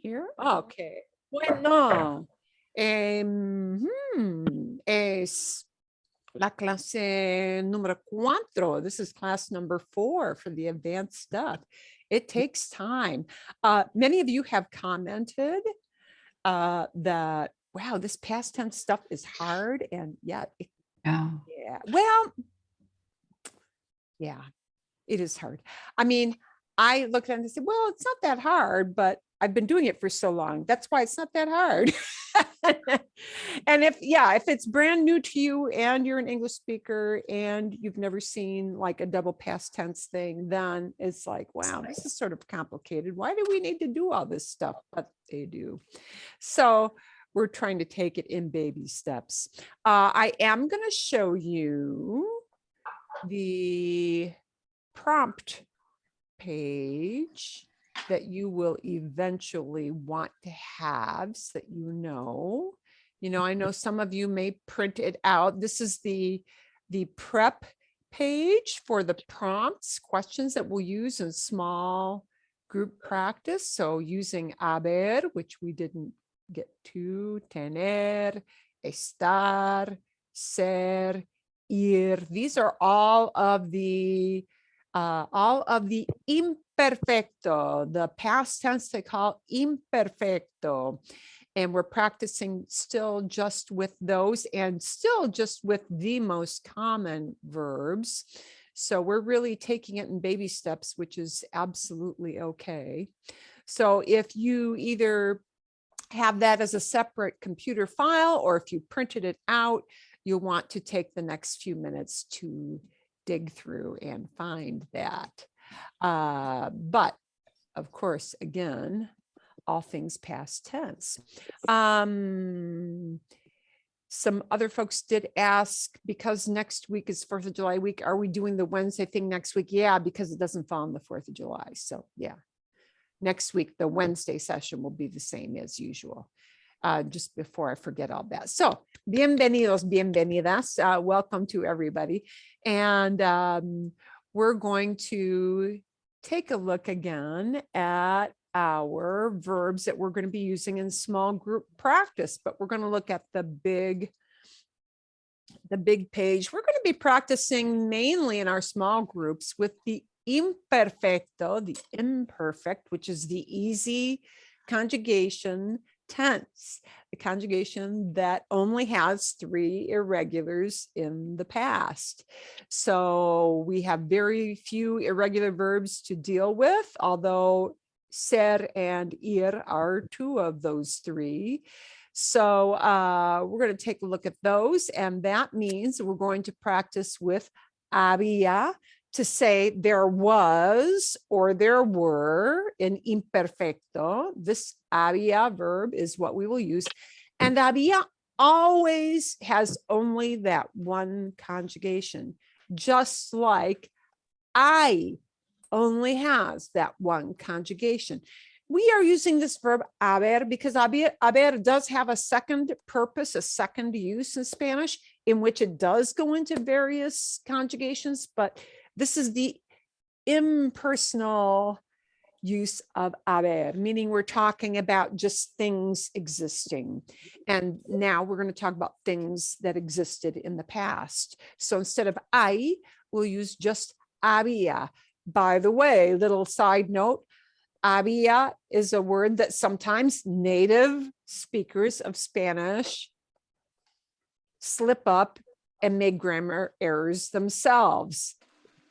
here. Okay. Bueno, es la clase número 4. This is class number 4 for the advanced stuff. It takes time. Many of you have commented that, wow, this past tense stuff is hard. And yeah, well, yeah, it is hard. I mean, I looked at it and said, well, it's not that hard, but I've been doing it for so long. That's why it's not that hard. And if it's brand new to you and you're an English speaker and you've never seen like a double past tense thing, then it's like, wow, this is sort of complicated. Why do we need to do all this stuff? But they do. So we're trying to take it in baby steps. I am going to show you the prompt page that you will eventually want to have so that I know some of you may print it out. This is the prep page for the prompts, questions that we'll use in small group practice. So using haber, which we didn't get to, tener, estar, ser, ir. These are all of the imperfecto, the past tense they call imperfecto. And we're practicing still just with those and still just with the most common verbs. So we're really taking it in baby steps, which is absolutely okay. So if you either have that as a separate computer file or if you printed it out, you'll want to take the next few minutes to dig through and find that. But of course, again, all things past tense. Some other folks did ask, because next week is 4th of July week, are we doing the Wednesday thing next week? Yeah, because it doesn't fall on the 4th of July. So yeah, next week, the Wednesday session will be the same as usual. Just before I forget all that. So, bienvenidos, bienvenidas. Welcome to everybody. And we're going to take a look again at our verbs that we're going to be using in small group practice, but we're going to look at the big page. We're going to be practicing mainly in our small groups with the imperfecto, the imperfect, which is the easy conjugation tense, the conjugation that only has 3 irregulars in the past. So we have very few irregular verbs to deal with, although ser and ir are 2 of those 3. So we're going to take a look at those, and that means we're going to practice with había, to say there was or there were in imperfecto. This había verb is what we will use. And había always has only that one conjugation, just like I only has that one conjugation. We are using this verb haber because haber does have a second purpose, a second use in Spanish, in which it does go into various conjugations, but this is the impersonal use of haber, meaning we're talking about just things existing. And now we're going to talk about things that existed in the past. So instead of hay, we'll use just había. By the way, little side note, había is a word that sometimes native speakers of Spanish slip up and make grammar errors themselves.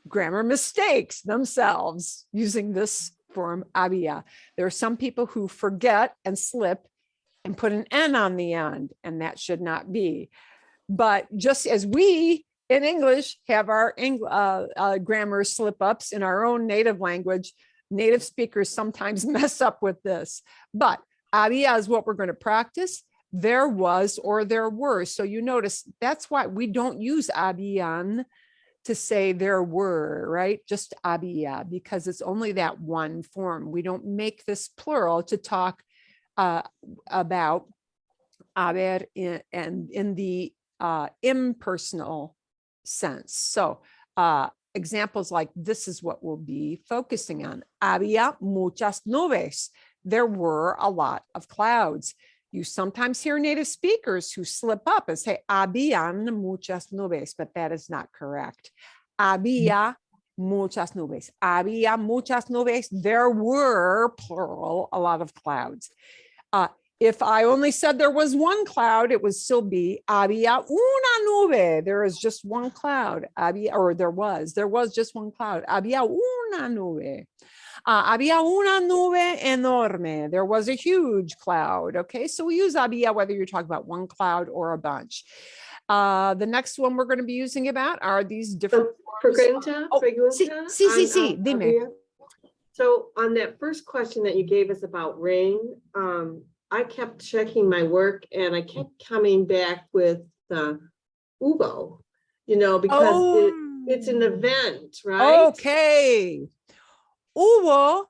Grammar mistakes themselves using this form había. There are some people who forget and slip and put an N on the end, and that should not be. But just as we in English have our grammar slip ups in our own native language, native speakers sometimes mess up with this. But había is what we're going to practice. There was or there were. So you notice that's why we don't use habían to say there were, right? Just había, because it's only that one form. We don't make this plural to talk about haber in the impersonal sense. So examples like this is what we'll be focusing on. Había muchas nubes. there were a lot of clouds. You sometimes hear native speakers who slip up and say, habían muchas nubes, but that is not correct. Había muchas nubes. Había muchas nubes. There were, plural, a lot of clouds. If I only said there was one cloud, it would still be había una nube. There is just one cloud. There was just one cloud. Había una nube. Había una nube enorme. There was a huge cloud. Okay, so we use había whether you're talking about one cloud or a bunch. The next one we're going to be using about are these different Pregunta. Sí, dime. Había. So on that first question that you gave us about rain, I kept checking my work and I kept coming back with the hubo, because it's an event, right? Okay. Hubo,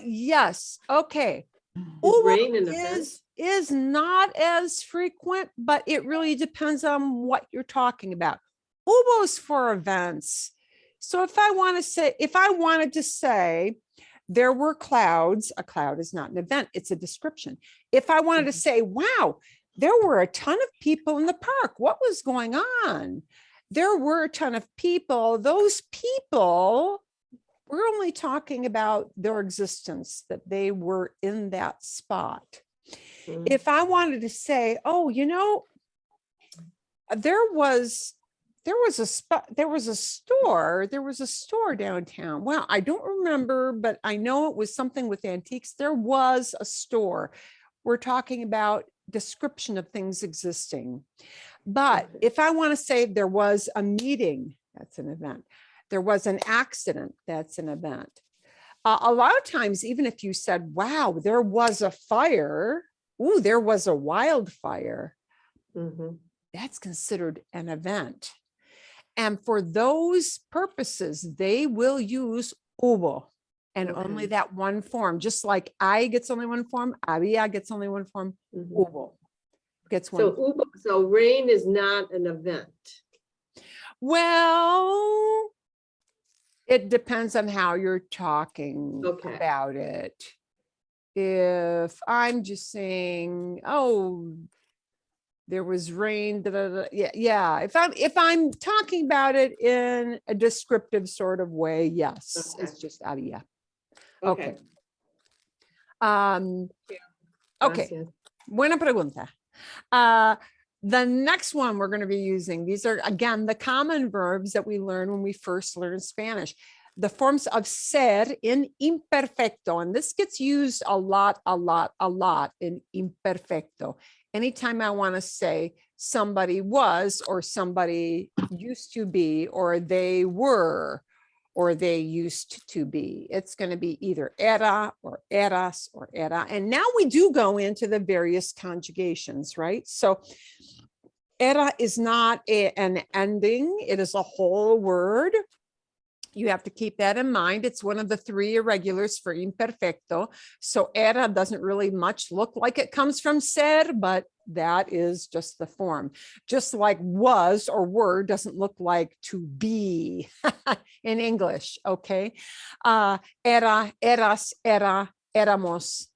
yes. Okay. Is rain an event? Is not as frequent, but it really depends on what you're talking about. Hubo is for events. So if I wanted to say there were clouds, a cloud is not an event, it's a description. If I wanted to say, wow, there were a ton of people in the park, what was going on? There were a ton of people. Those people, we're only talking about their existence, that they were in that spot. If I wanted to say, oh, there was a store downtown. Well, I don't remember, but I know it was something with antiques. There was a store. We're talking about description of things existing. But if I want to say there was a meeting, that's an event. There was an accident, that's an event. A lot of times, even if you said, wow, there was a fire, there was a wildfire, that's considered an event. And for those purposes, they will use hubo and only that one form, just like I gets only one form, había gets only one form, hubo gets one. So rain is not an event. Well, it depends on how you're talking about it. If I'm just saying, oh, there was rain, yeah. If I'm talking about it in a descriptive sort of way, yes, it's just había. Okay. Okay. Buena pregunta. The next one we're going to be using, these are, again, the common verbs that we learn when we first learn Spanish. The forms of ser in imperfecto. And this gets used a lot in imperfecto. Anytime I want to say somebody was, or somebody used to be, or they were, or they used to be, it's going to be either era or eras or era. And now we do go into the various conjugations, right? So era is not an ending. It is a whole word. You have to keep that in mind. It's one of the three irregulars for imperfecto. So era doesn't really much look like it comes from ser, but that is just the form. Just like was or were doesn't look like to be in English, okay? Era, eras, era, éramos,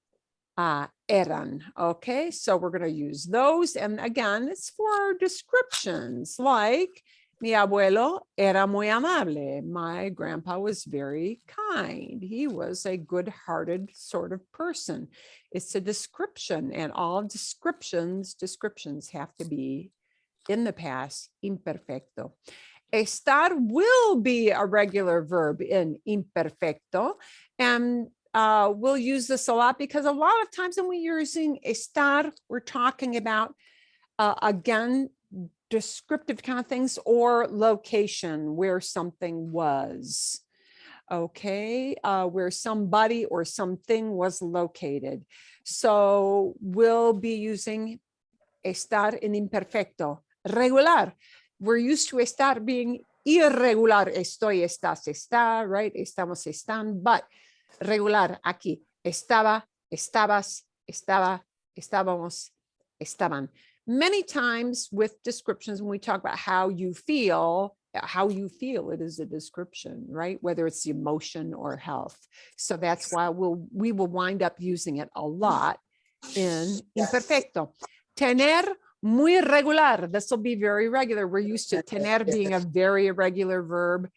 eran, okay? So we're going to use those. And again, it's for descriptions like, mi abuelo era muy amable. My grandpa was very kind. He was a good-hearted sort of person. It's a description, and all descriptions have to be in the past, imperfecto. Estar will be a regular verb in imperfecto, and we'll use this a lot because a lot of times when we're using estar, we're talking about, again, descriptive kind of things or location where something was, okay, where somebody or something was located. So we'll be using estar in imperfecto. Regular, we're used to estar being irregular. Estoy, estás, está, right? Estamos, están, but regular aquí. Estaba, estabas, estaba, estábamos, estaban. Many times with descriptions, when we talk about how you feel, how you feel. It is a description, right? Whether it's emotion or health. So that's why we will wind up using it a lot in imperfecto. Tener muy regular. This will be very regular. We're used to tener being a very irregular verb.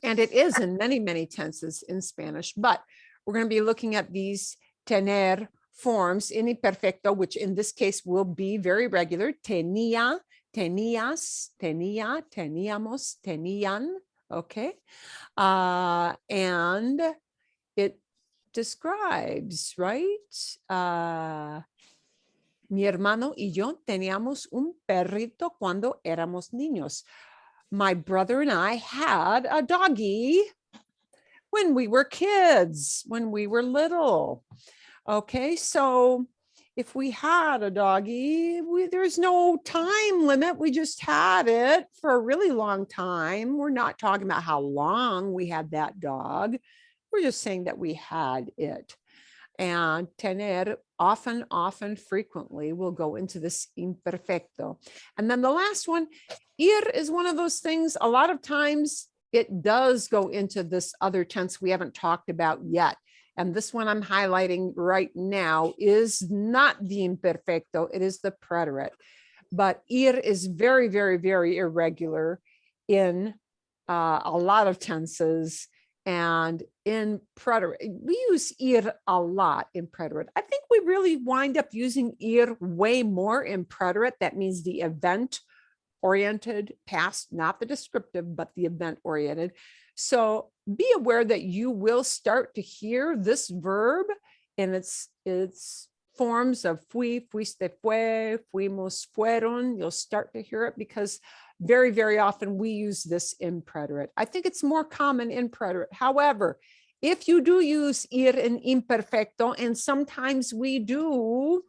And it is in many, many tenses in Spanish, but we're going to be looking at these tener forms in imperfecto, which in this case will be very regular. Tenía, tenías, tenía, teníamos, tenían. Okay. And it describes, right? Mi hermano y yo teníamos un perrito cuando éramos niños. My brother and I had a doggy when we were kids, when we were little. Okay, so if we had a doggy, there's no time limit. We just had it for a really long time. We're not talking about how long we had that dog. We're just saying that we had it. And tener often, frequently will go into this imperfecto. And then the last one, ir is one of those things, a lot of times it does go into this other tense we haven't talked about yet. And this one I'm highlighting right now is not the imperfecto, it is the preterite. But ir is very, very irregular in a lot of tenses. And in preterite, we use ir a lot in preterite. I think we really wind up using ir way more in preterite. That means the event-oriented past, not the descriptive, but the event-oriented. So be aware that you will start to hear this verb in its forms of fui, fuiste, fue, fuimos, fueron. You'll start to hear it because very, very often we use this in preterite. I think it's more common in preterite. However, if you do use ir in imperfecto, and sometimes we do,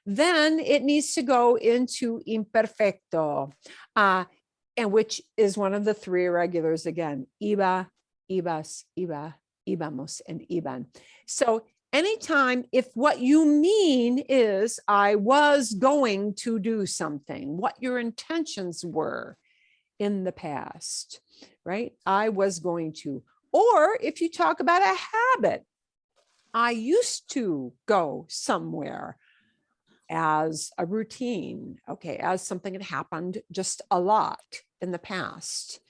then it needs to go into imperfecto, and which is one of the three irregulars again, iba, ibas, iba, íbamos, and iban. So anytime if what you mean is I was going to do something, what your intentions were in the past, right? I was going to. Or if you talk about a habit, I used to go somewhere as a routine, okay, as something that happened just a lot in the past.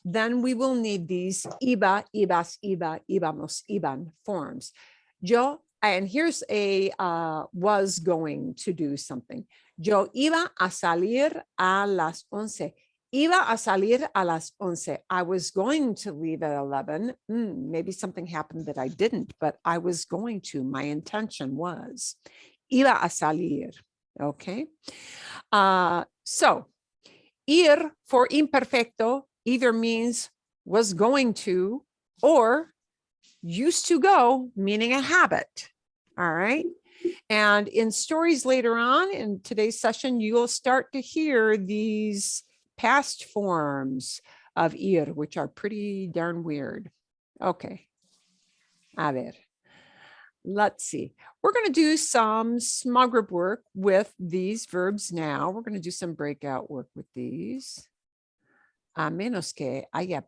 Then we will need these iba, ibas, iba, íbamos, iban forms. Yo, and here's a was going to do something. Yo iba a salir a las 11. Iba a salir a las 11. I was going to leave at 11. Maybe something happened that I didn't, but I was going to. My intention was. Iba a salir. Okay. So, ir for imperfecto either means was going to or used to go, meaning a habit. All right. And in stories later on in today's session, you'll start to hear these past forms of ir, which are pretty darn weird. Okay. A ver. Let's see. We're going to do some small group work with these verbs now. We're going to do some breakout work with these. A menos que haya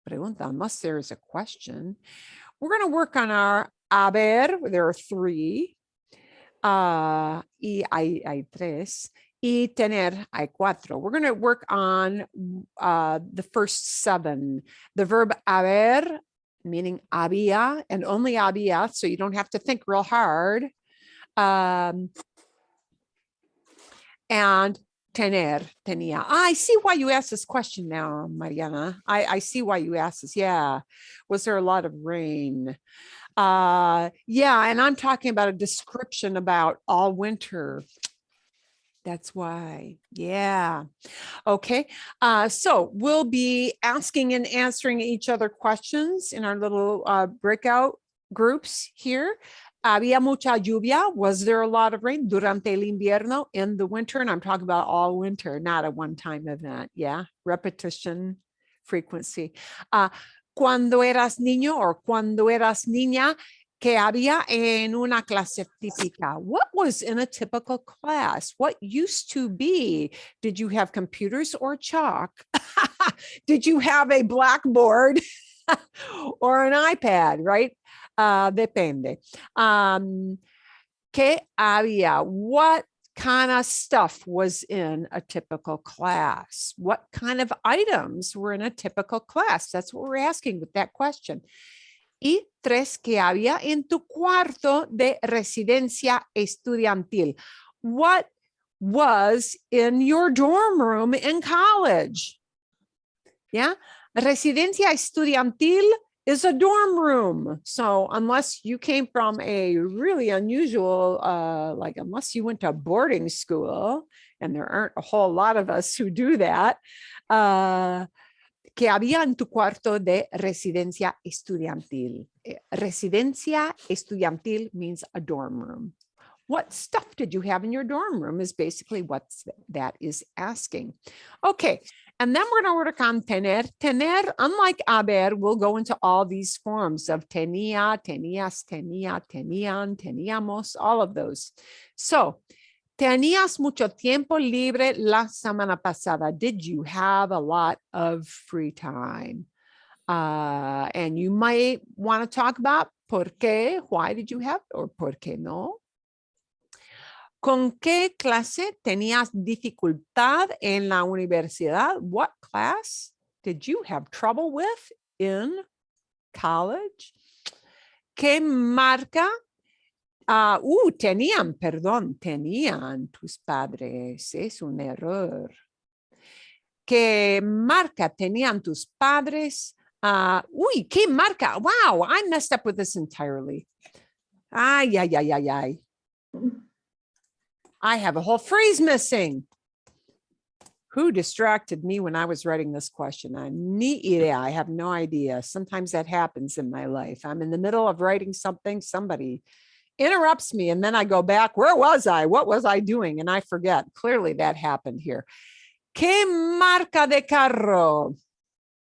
pregunta, unless there is a question. We're going to work on our haber. There are 3. Y hay 3. Y tener, hay 4. We're going to work on the first 7. The verb haber, meaning había, and only había, so you don't have to think real hard. And tener, tenía. I see why you asked this question now, Mariana. I see why you asked this. Yeah. Was there a lot of rain? Yeah, and I'm talking about a description about all winter. That's why. Yeah. Okay. So we'll be asking and answering each other questions in our little breakout groups here. Había mucha lluvia. Was there a lot of rain durante el invierno, in the winter? And I'm talking about all winter, not a one-time event. Yeah. Repetition, frequency. Cuando eras niño or cuando eras niña, que había en una clase típica. What was in a typical class? What used to be? Did you have computers or chalk? Did you have a blackboard or an iPad, right? Depende. Que había? What kind of stuff was in a typical class? What kind of items were in a typical class? That's what we're asking with that question. Y tres, que había en tu cuarto de residencia estudiantil? What was in your dorm room in college? Yeah, residencia estudiantil is a dorm room. So unless you came from a really unusual, like unless you went to boarding school, and there aren't a whole lot of us who do that, que había en tu cuarto de residencia estudiantil. Residencia estudiantil means a dorm room. What stuff did you have in your dorm room is basically what that is asking. Okay, and then we're going to work on tener. Tener, unlike haber, will go into all these forms of tenía, tenías, tenía, tenían, teníamos, all of those. So, ¿tenías mucho tiempo libre la semana pasada? Did you have a lot of free time? And you might want to talk about por qué, why did you have, or por qué no? ¿Con qué clase tenías dificultad en la universidad? What class did you have trouble with in college? ¿Qué marca? Tenían tus padres. Es un error. ¿Qué marca tenían tus padres? ¿Qué marca? Wow, I messed up with this entirely. Ay. I have a whole phrase missing. Who distracted me when I was writing this question? Ni idea. I have no idea. Sometimes that happens in my life. I'm in the middle of writing something. Somebody interrupts me and then I go back. Where was I? What was I doing? And I forget. Clearly that happened here. ¿Qué marca de carro?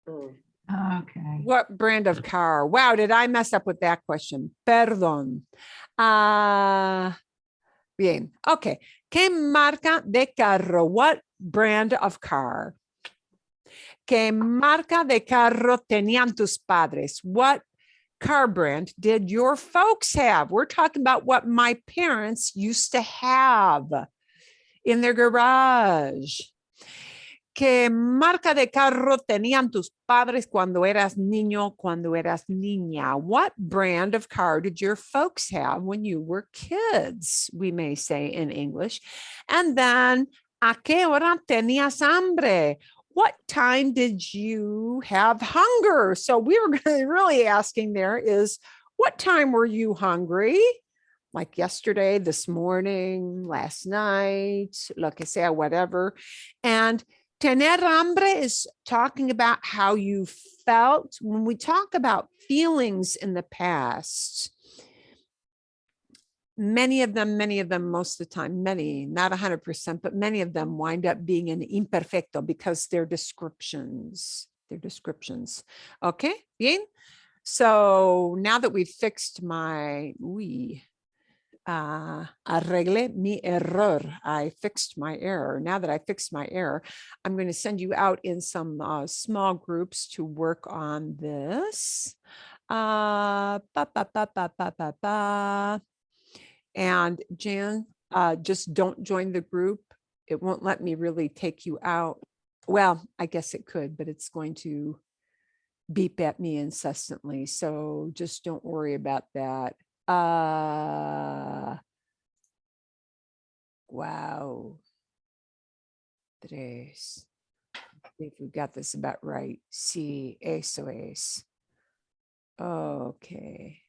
Okay. What brand of car? Wow, did I mess up with that question? Perdón. Bien. Okay. ¿Qué marca de carro? What brand of car? ¿Qué marca de carro tenían tus padres? What car brand did your folks have? We're talking about what my parents used to have in their garage. ¿Qué marca de carro tenían tus padres cuando eras niño, cuando eras niña? What brand of car did your folks have when you were kids? We may say in English. And then, ¿a qué hora tenías hambre? What time did you have hunger? So we were really asking there is, what time were you hungry? Like yesterday, this morning, last night, lo que sea, whatever. And tener hambre is talking about how you felt. When we talk about feelings in the past, many of them, most of the time, many, not 100%, but many of them wind up being in imperfecto because they're descriptions. Okay, bien. So now that we've fixed my, arreglé mi error. I fixed my error. Now that I fixed my error, I'm going to send you out in some small groups to work on this. And Jan, just don't join the group. It won't let me really take you out. Well, I guess it could, but it's going to beep at me incessantly. So just don't worry about that. Wow. Tres. I think we got this about right. Sí, eso es. Okay.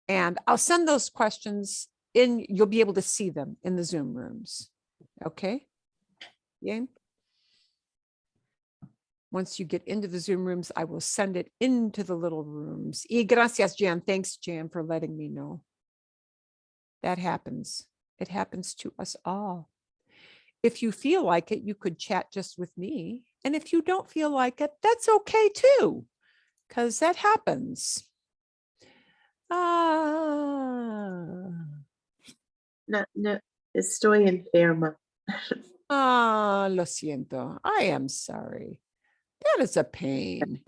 And I'll send those questions in. You'll be able to see them in the Zoom rooms. Okay. Bien. Once you get into the Zoom rooms, I will send it into the little rooms. Y gracias, Jan. Thanks, Jan, for letting me know. That happens. It happens to us all. If you feel like it, you could chat just with me. And if you don't feel like it, that's okay too. because that happens. Ah, No, no, estoy enferma. lo siento. I am sorry. That is a pain.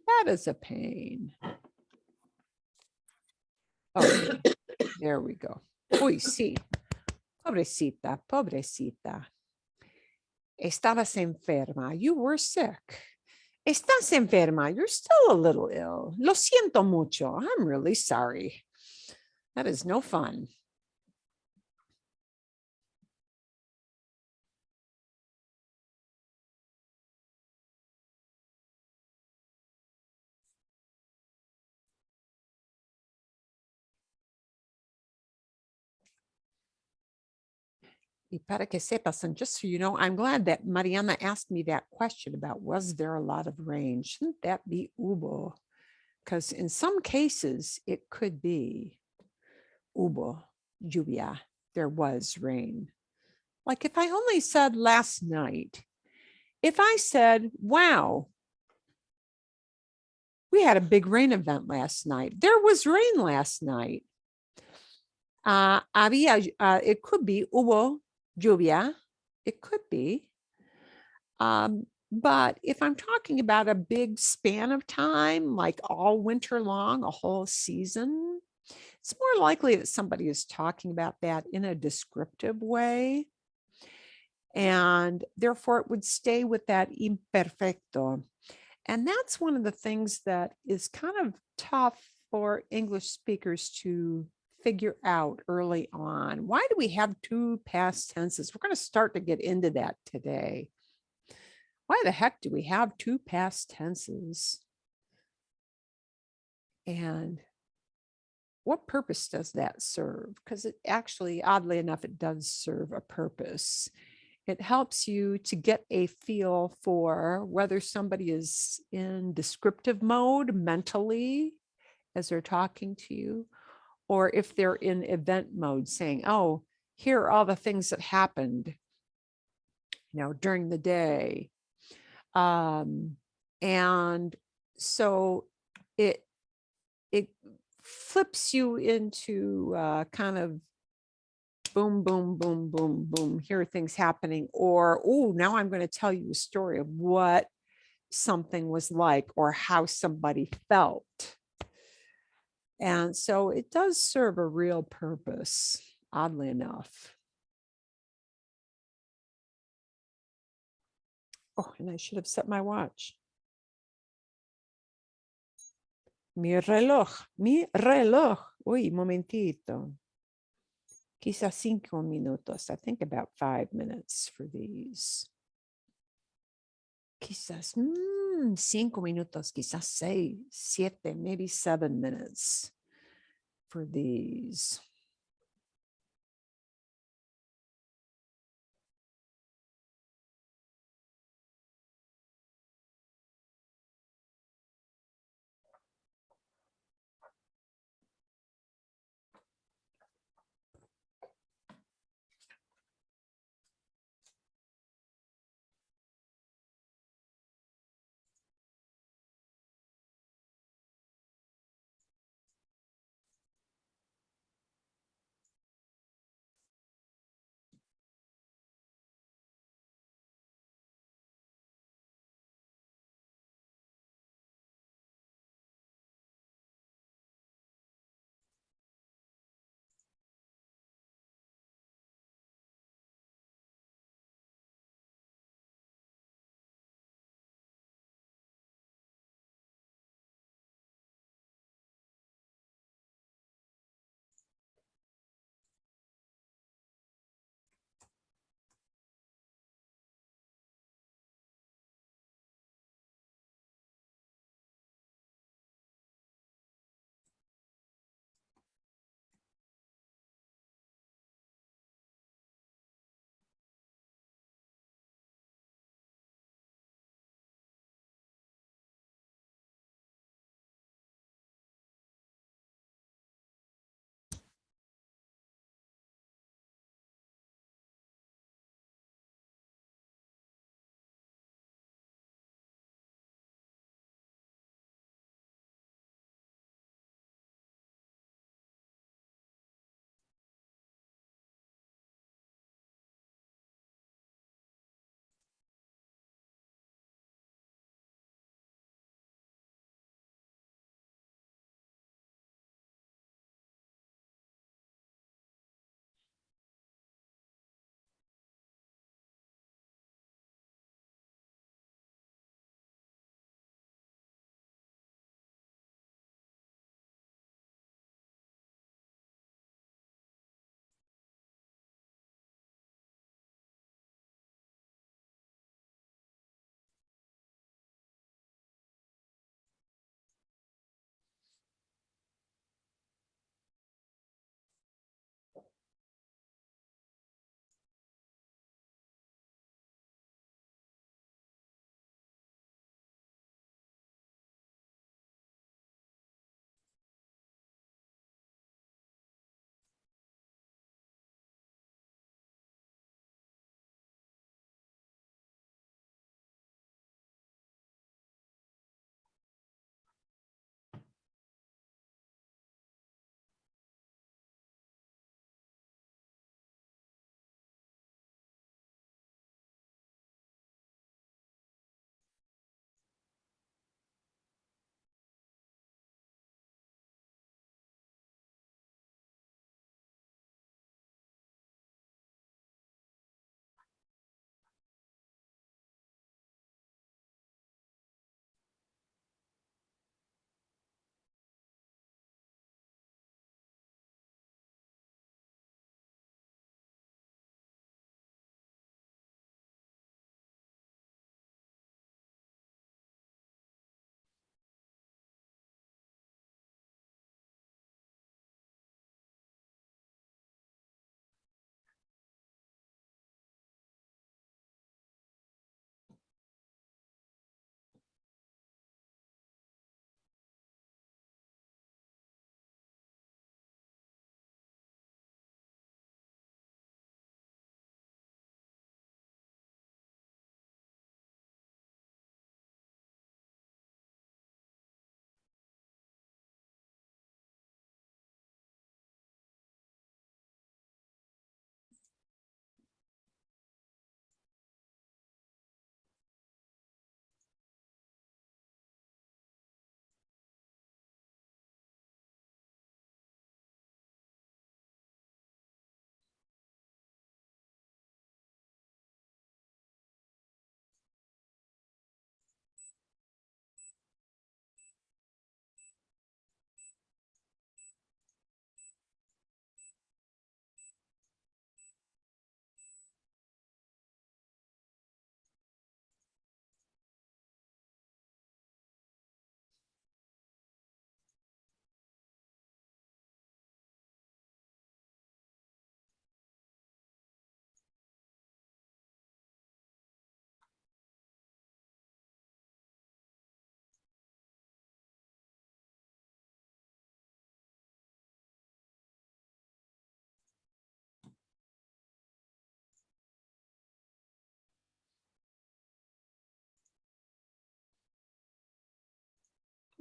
That is a pain. Okay, there we go. Uy, sí. Pobrecita, pobrecita. Estabas enferma. You were sick. Estás enferma. You're still a little ill. Lo siento mucho. I'm really sorry. That is no fun. Y para que sepas, and just so you know, I'm glad that Mariana asked me that question about was there a lot of rain? Shouldn't that be hubo? Because in some cases, it could be hubo, lluvia. There was rain. Like if I only said last night, if I said, wow, we had a big rain event last night. There was rain last night. It could be hubo lluvia. It could be. But if I'm talking about a big span of time, like all winter long, a whole season, it's more likely that somebody is talking about that in a descriptive way. And therefore, it would stay with that imperfecto. And that's one of the things that is kind of tough for English speakers to figure out early on. Why do we have two past tenses? We're going to start to get into that today. Why the heck do we have two past tenses? And what purpose does that serve? Because it actually, oddly enough, it does serve a purpose. It helps you to get a feel for whether somebody is in descriptive mode mentally as they're talking to you, or if they're in event mode saying, oh, here are all the things that happened, during the day. And so it flips you into kind of boom, boom, boom, boom, boom. Here are things happening. Or, oh, now I'm going to tell you a story of what something was like or how somebody felt. And so it does serve a real purpose, oddly enough. Oh, and I should have set my watch. Mi reloj. Uy, momentito. Quizás 5 minutos. I think about 5 minutes for these. Quizás 5 minutos, quizás 6, 7, maybe 7 minutes for these.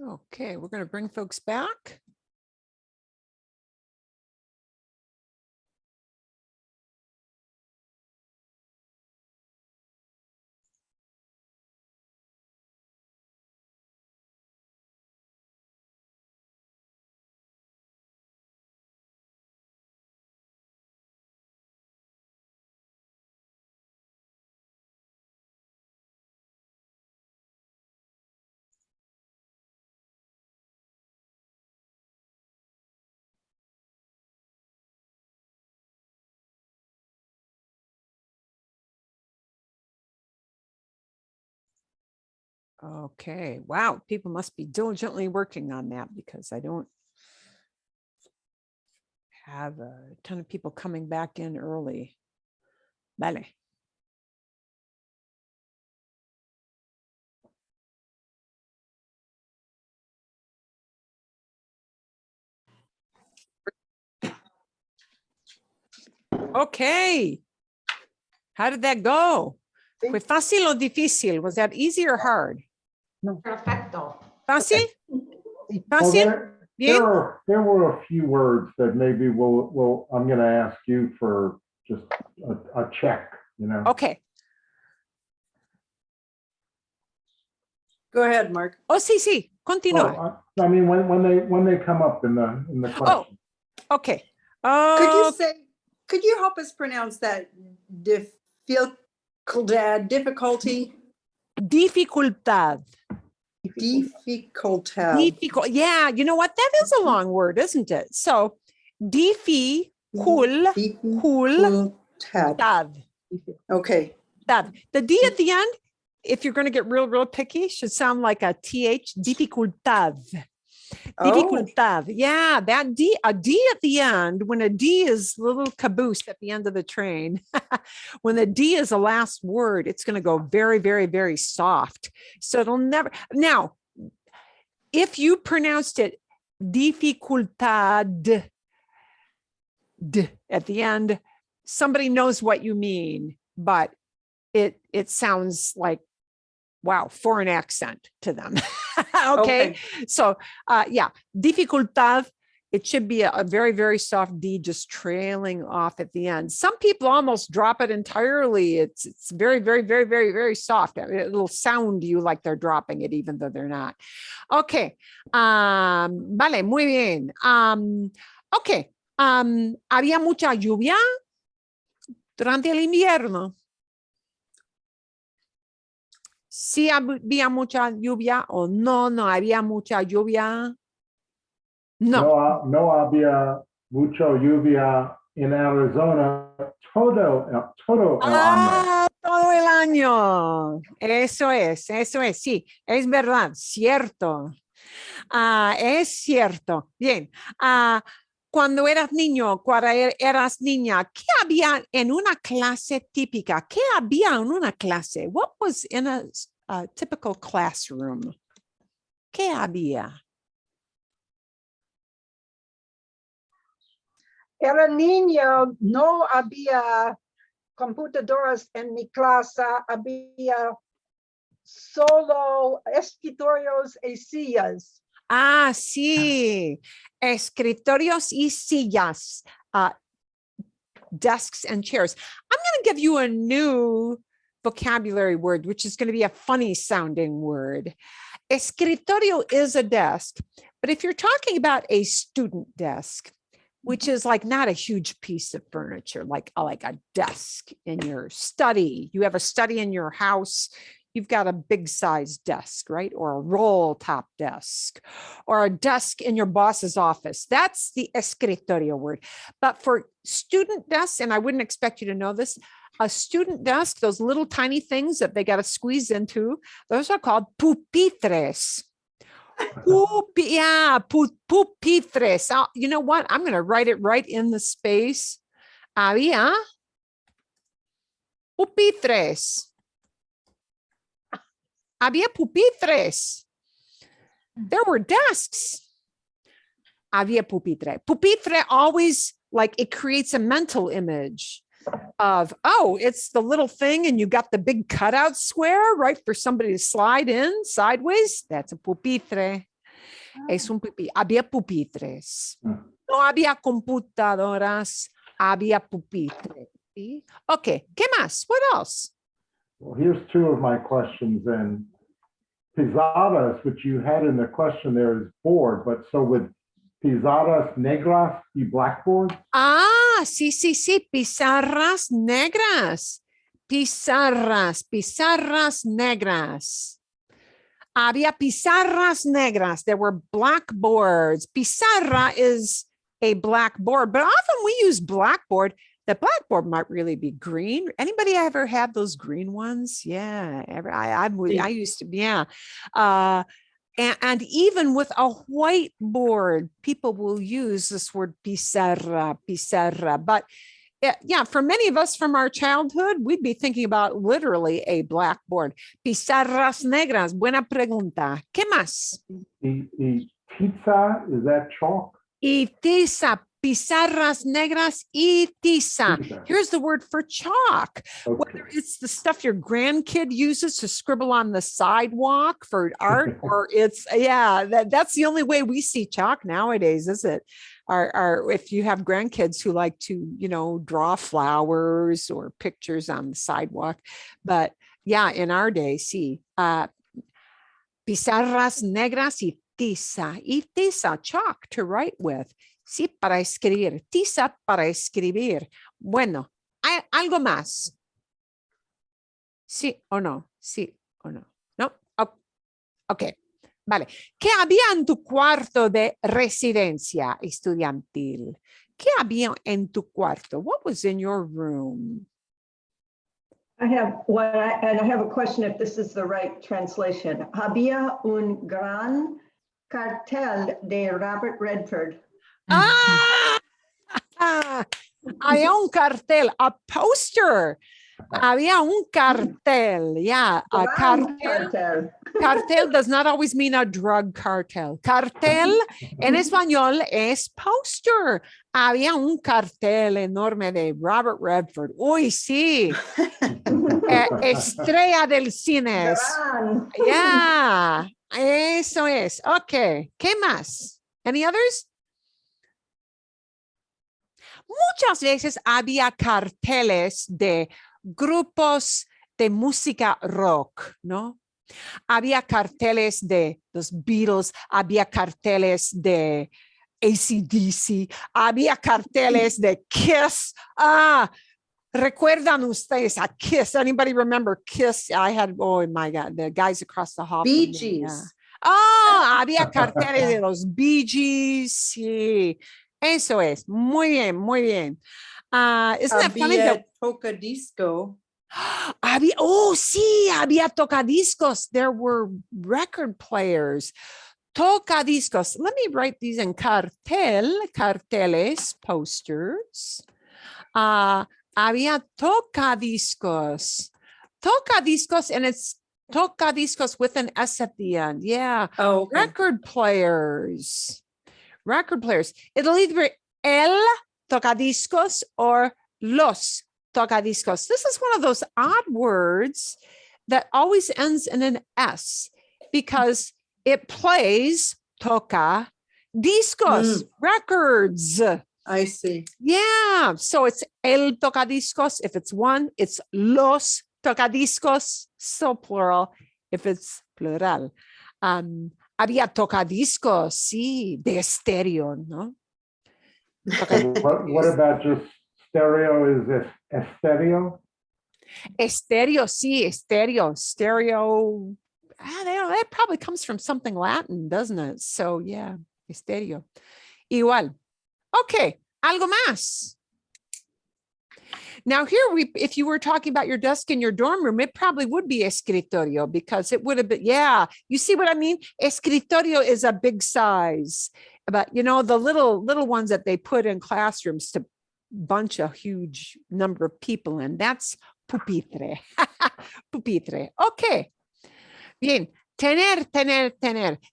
Okay, we're going to bring folks back. Okay, wow, people must be diligently working on that because I don't have a ton of people coming back in early. Vale. Okay. How did that go? ¿Fue fácil o difícil? Was that easy or hard? Perfecto. Fácil? Well, Fácil? Bien? there were a few words that maybe I'm going to ask you for just a check, you know. Okay. Go ahead, Mark. Oh, sí, continúa. I mean, when they come up in the question. Okay. Could you help us pronounce that difficulty? Dificultad. Difficultad. Yeah, you know what? That is a long word, isn't it? So, dificultad. Difficultad. Okay. The D at the end, if you're going to get real picky, should sound like a TH, dificultad. Dificultad. Yeah, that D, a D at the end, when a D is a little caboose at the end of the train, when the D is the last word, it's going to go very soft. So it'll never. Now, if you pronounced it dificultad D at the end, somebody knows what you mean, but it sounds like, wow, foreign accent to them. Okay. So yeah, dificultad, it should be a very soft D just trailing off at the end. Some people almost drop it entirely. It's very soft. It'll sound to you like they're dropping it, even though they're not. Okay. Vale, muy bien. Okay. ¿Había mucha lluvia durante el invierno? Sí había mucha lluvia o no había mucha lluvia. No había mucho lluvia en Arizona todo el año. Todo el año. Eso es, sí, es verdad, cierto. Es cierto. Bien. Cuando eras niño, cuando eras niña, ¿qué había en una clase típica? ¿Qué había en una clase? What was in a typical classroom? ¿Qué había? Era niño, no había computadoras en mi clase, había solo escritorios y sillas. Sí, escritorios y sillas, desks and chairs. I'm going to give you a new vocabulary word, which is going to be a funny sounding word. Escritorio is a desk, but if you're talking about a student desk, which is like not a huge piece of furniture, like a desk in your study, you have a study in your house, you've got a big size desk, right? Or a roll top desk, or a desk in your boss's office. That's the escritorio word. But for student desks, and I wouldn't expect you to know this, a student desk, those little tiny things that they got to squeeze into, those are called pupitres. Pupitres. You know what? I'm going to write it right in the space. Había pupitres. Había pupitres. There were desks. Había pupitre. Pupitre always, like, it creates a mental image of, oh, it's the little thing and you got the big cutout square, right, for somebody to slide in sideways. That's a pupitre. Es un pupitre. Había pupitres. Ah. No había computadoras, había pupitre. ¿Sí? Okay, ¿qué más? What else? Well, here's two of my questions then. Pisadas, which you had in the question there is board, but so would pisadas negras be blackboard? Ah, sí, sí, sí, pizarras negras. Pizarras negras. Había pizarras negras. There were blackboards. Pizarra is a blackboard, but often we use blackboard. The blackboard might really be green. Anybody ever had those green ones? Yeah, I used to, yeah. And even with a whiteboard, people will use this word pizarra. But yeah, for many of us from our childhood, we'd be thinking about literally a blackboard. Pizarras negras, buena pregunta. ¿Qué más? The pizza, is that chalk? Y tiza, pizarras negras y tiza. Tiza. Here's the word for chalk. Okay. Whether it's the stuff your grandkid uses to scribble on the sidewalk for art, or it's, yeah, that's the only way we see chalk nowadays, is it? Or if you have grandkids who like to, you know, draw flowers or pictures on the sidewalk. But yeah, in our day, see, pizarras negras y tiza, chalk to write with. Sí, para escribir. Tiza para escribir. Bueno, ¿hay algo más? Sí o no, sí o no. No, ok, vale. ¿Qué había en tu cuarto de residencia estudiantil? ¿Qué había en tu cuarto? What was in your room? I have and I have a question if this is the right translation. Había un gran cartel de Robert Redford. Ah, había un cartel, a poster. Había un cartel, yeah, a Gran cartel. Cartel does not always mean a drug cartel. Cartel en español es poster. Había un cartel enorme de Robert Redford. Uy, sí. Estrella del cine. Gran. Yeah, eso es. Ok, ¿qué más? Any others? Muchas veces había carteles de grupos de música rock, ¿no? Había carteles de los Beatles, había carteles de AC/DC, había carteles de Kiss. ¿Recuerdan ustedes a Kiss? Anybody remember Kiss? Oh my God, the guys across the hall. Bee from me, Gees. yeah. Había carteles de los Bee Gees, sí. Eso es, muy bien, muy bien. Isn't that funny? Había tocadisco. Sí, había tocadiscos. There were record players. Tocadiscos. Let me write these in carteles, posters. Había tocadiscos. Tocadiscos, and it's tocadiscos with an S at the end. Yeah. Oh, okay. Record players. It'll either be el tocadiscos or los tocadiscos. This is one of those odd words that always ends in an S because it plays toca discos, records. I see. Yeah, so it's el tocadiscos. If it's one, it's los tocadiscos, so plural. If it's plural. Había tocadiscos, sí, de estéreo, ¿no? What about just stereo? Is this estéreo? Estéreo, sí, estéreo. Stereo. That probably comes from something Latin, doesn't it? So, yeah, estéreo. Igual. Okay, algo más. Now here if you were talking about your desk in your dorm room, it probably would be escritorio because it would have been, yeah, you see what I mean? Escritorio is a big size, but you know, the little ones that they put in classrooms to bunch a huge number of people in, that's pupitre. Pupitre. Okay. Bien. Tener.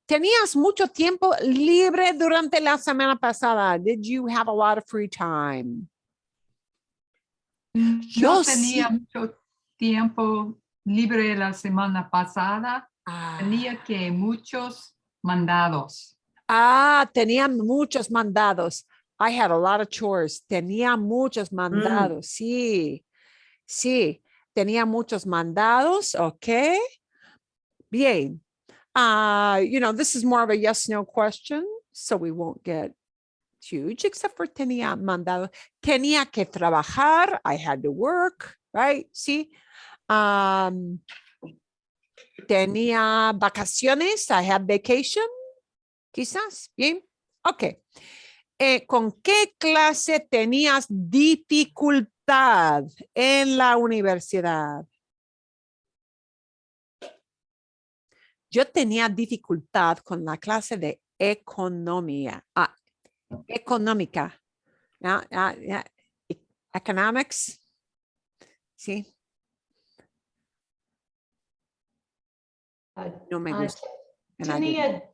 ¿Tenías mucho tiempo libre durante la semana pasada? Did you have a lot of free time? Yo tenía mucho tiempo libre la semana pasada. Tenía que muchos mandados. Tenía muchos mandados. I had a lot of chores. Tenía muchos mandados. Sí, sí. Tenía muchos mandados. Okay. Bien. This is more of a yes, no question, so we won't get huge, except for tenía mandado. Tenía que trabajar. I had to work, right? Sí. Tenía vacaciones. I had vacation. Quizás. Bien. Ok. ¿Con qué clase tenías dificultad en la universidad? Yo tenía dificultad con la clase de economía. Económica. Economics. Sí. No me gusta. Tenía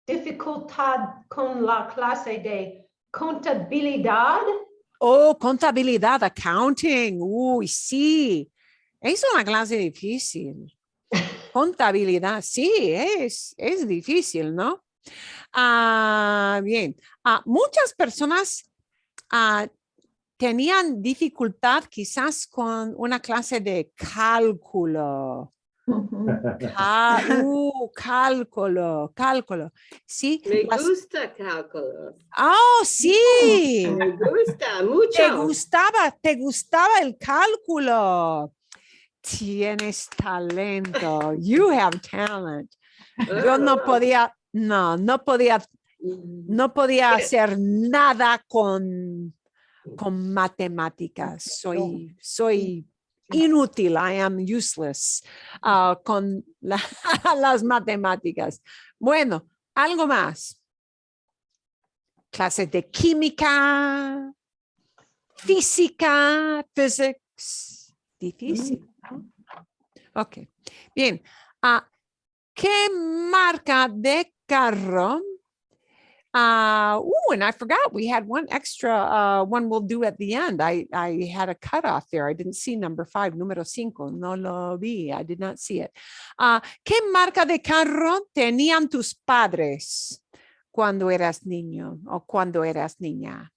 dificultad con la clase de contabilidad. Oh, contabilidad, accounting. Uy, sí. Es una clase difícil. Contabilidad, sí, es difícil, ¿no? Bien. Muchas personas tenían dificultad quizás con una clase de cálculo. Cálculo. Sí. Me gusta cálculo. Oh, sí. Me gusta mucho. Te gustaba el cálculo. Tienes talento. You have talent. Yo no podía hacer nada con matemáticas. Soy inútil. I am useless con las matemáticas. Bueno, algo más. Clases de química, física, physics. Difícil. Ok. Bien. ¿Qué marca de carro? And I forgot we had one extra one we'll do at the end. I had a cutoff there. I didn't see number 5, número 5. No lo vi. I did not see it. ¿Qué marca de carro tenían tus padres cuando eras niño o cuando eras niña?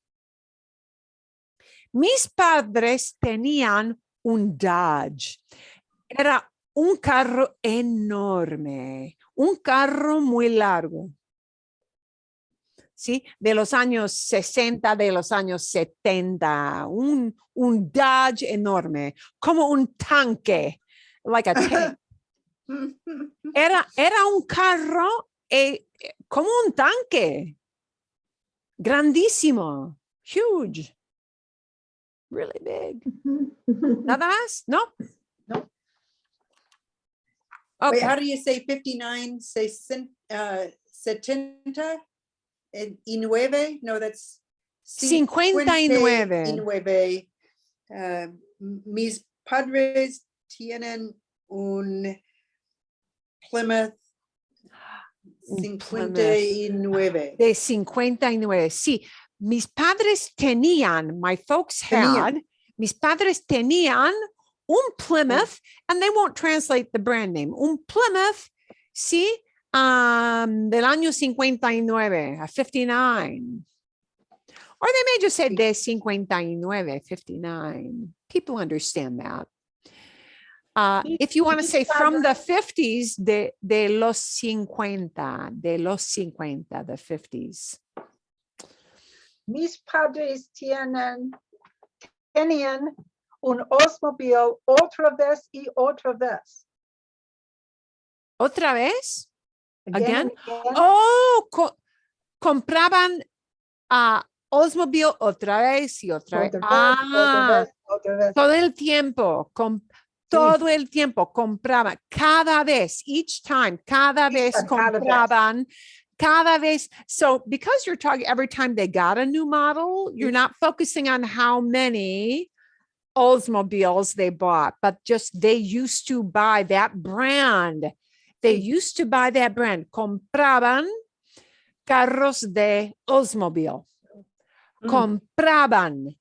Mis padres tenían un Dodge. Era un carro enorme, un carro muy largo. ¿Sí? De los años 60, de los años 70, un Dodge enorme, como un tanque, like a tank. Era un carro como un tanque, grandísimo, huge, really big. ¿Nada más? ¿No? No. Okay. Wait, how do you say 59? Say 70? Y 9? No, that's 59. Mis padres tienen un Plymouth 59. De 59, sí. Mis padres tenían, my folks had, mis padres tenían un Plymouth, and they won't translate the brand name. Un Plymouth, sí, del año 59, a 59. Or they may just say de 59, 59. People understand that. If you want to say from the 50s, de los 50, the 50s. Mis padres tenían un Oldsmobile otra vez y otra vez. ¿Otra vez? Again? And again. Oh, compraban Oldsmobile otra vez y otra vez. Otra vez. Todo el tiempo, todo el tiempo compraban, cada vez, each time, cada vez compraban, cada vez. So because you're talking every time they got a new model, you're not focusing on how many Oldsmobiles they bought, but just they used to buy that brand. They used to buy that brand. Compraban carros de Oldsmobile. Compraban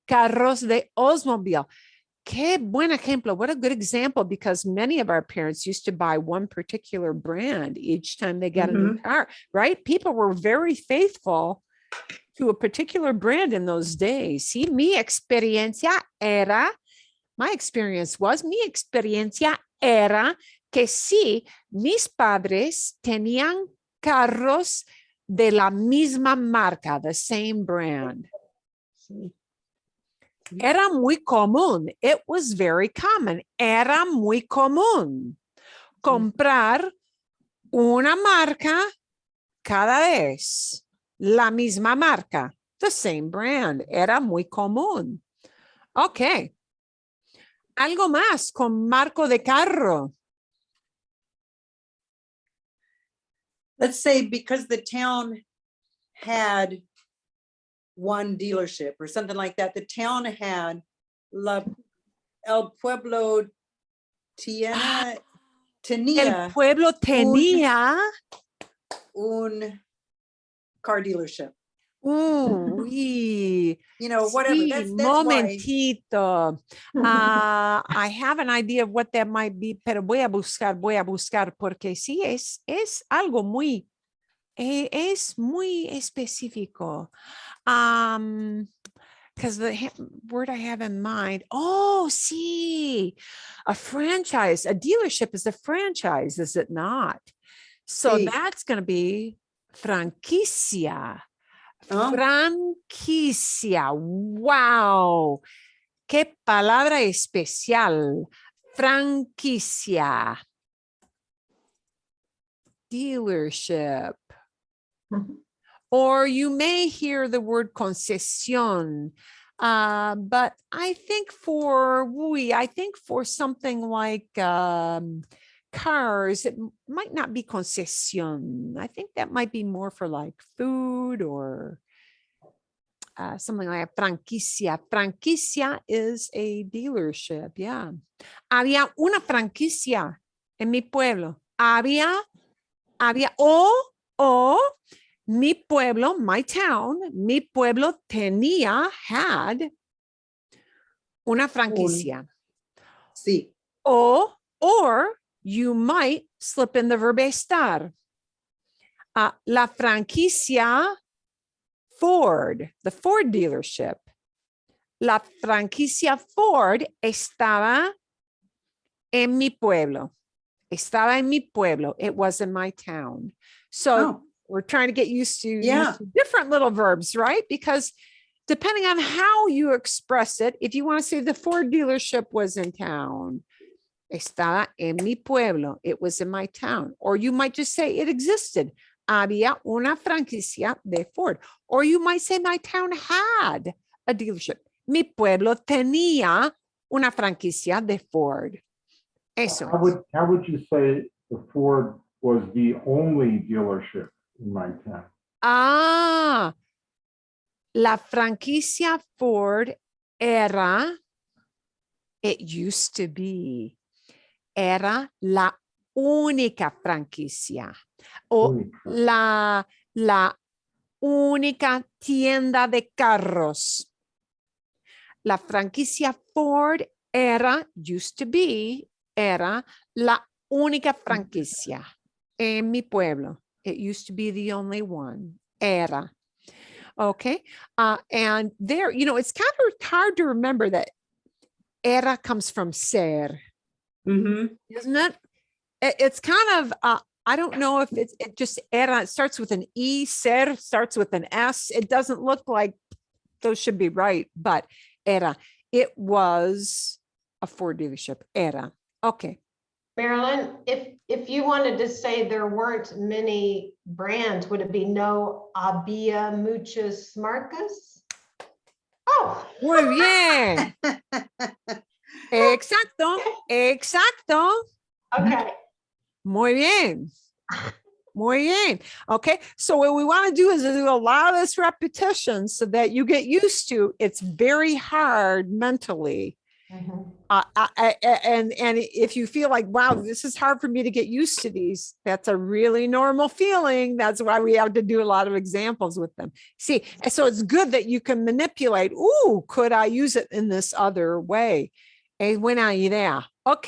carros de Oldsmobile. qué buen ejemplo. What a good example, because many of our parents used to buy one particular brand each time they got a new car, right? People were very faithful to a particular brand in those days. Sí, mi experiencia era que sí, mis padres tenían carros de la misma marca, the same brand. Era muy común. It was very common. Era muy común comprar una marca cada vez. La misma marca, the same brand. Era muy común. Ok. Algo más con marco de carro. Let's say because the town had one dealership or something like that, the town had El Pueblo El tenía pueblo tenía un car dealership. uy, You know, whatever. sí, That's why. momentito. I have an idea of what that might be, pero voy a buscar, porque sí es algo muy, es muy específico. Because the word I have in mind, oh, sí, a franchise, a dealership is a franchise, is it not? So Sí. that's going to be franquicia. Oh. Franquicia. Wow. Qué palabra especial. Franquicia. Dealership. Or you may hear the word concesión. But I think for something like cars, it might not be concesión. I think that might be more for like food or something like a franquicia. Franquicia is a dealership. Yeah. Había una franquicia en mi pueblo. Había mi pueblo, my town, mi pueblo had una franquicia. Sí. Or you might slip in the verb estar. La franquicia Ford, the Ford dealership. La franquicia Ford estaba en mi pueblo. Estaba en mi pueblo. It was in my town. So we're trying to get used to different little verbs, right? Because depending on how you express it, if you want to say the Ford dealership was in town, estaba en mi pueblo, it was in my town. Or you might just say it existed. Había una franquicia de Ford. Or you might say my town had a dealership. Mi pueblo tenía una franquicia de Ford. Eso. How would you say the Ford was the only dealership in my town? La franquicia Ford era, it used to be, era la única franquicia o la única tienda de carros. La franquicia Ford used to be, era la única franquicia en mi pueblo. It used to be the only one. Era. Okay. And there, it's kind of hard to remember that era comes from ser. Isn't it? It's kind of, I don't know if it just era, it starts with an E, ser starts with an S. It doesn't look like those should be right, but era. It was a Ford dealership. Era. Okay. Marilyn, if you wanted to say there weren't many brands, would it be no había muchas marcas? Oh. Muy bien. Exacto. Okay. Muy bien. Muy bien. Okay. So what we want to do is do a lot of this repetition so that you get used to it's very hard mentally. And if you feel like, wow, this is hard for me to get used to these, that's a really normal feeling. That's why we have to do a lot of examples with them. See, so it's good that you can manipulate. Ooh, could I use it in this other way? Es buena idea. Ok.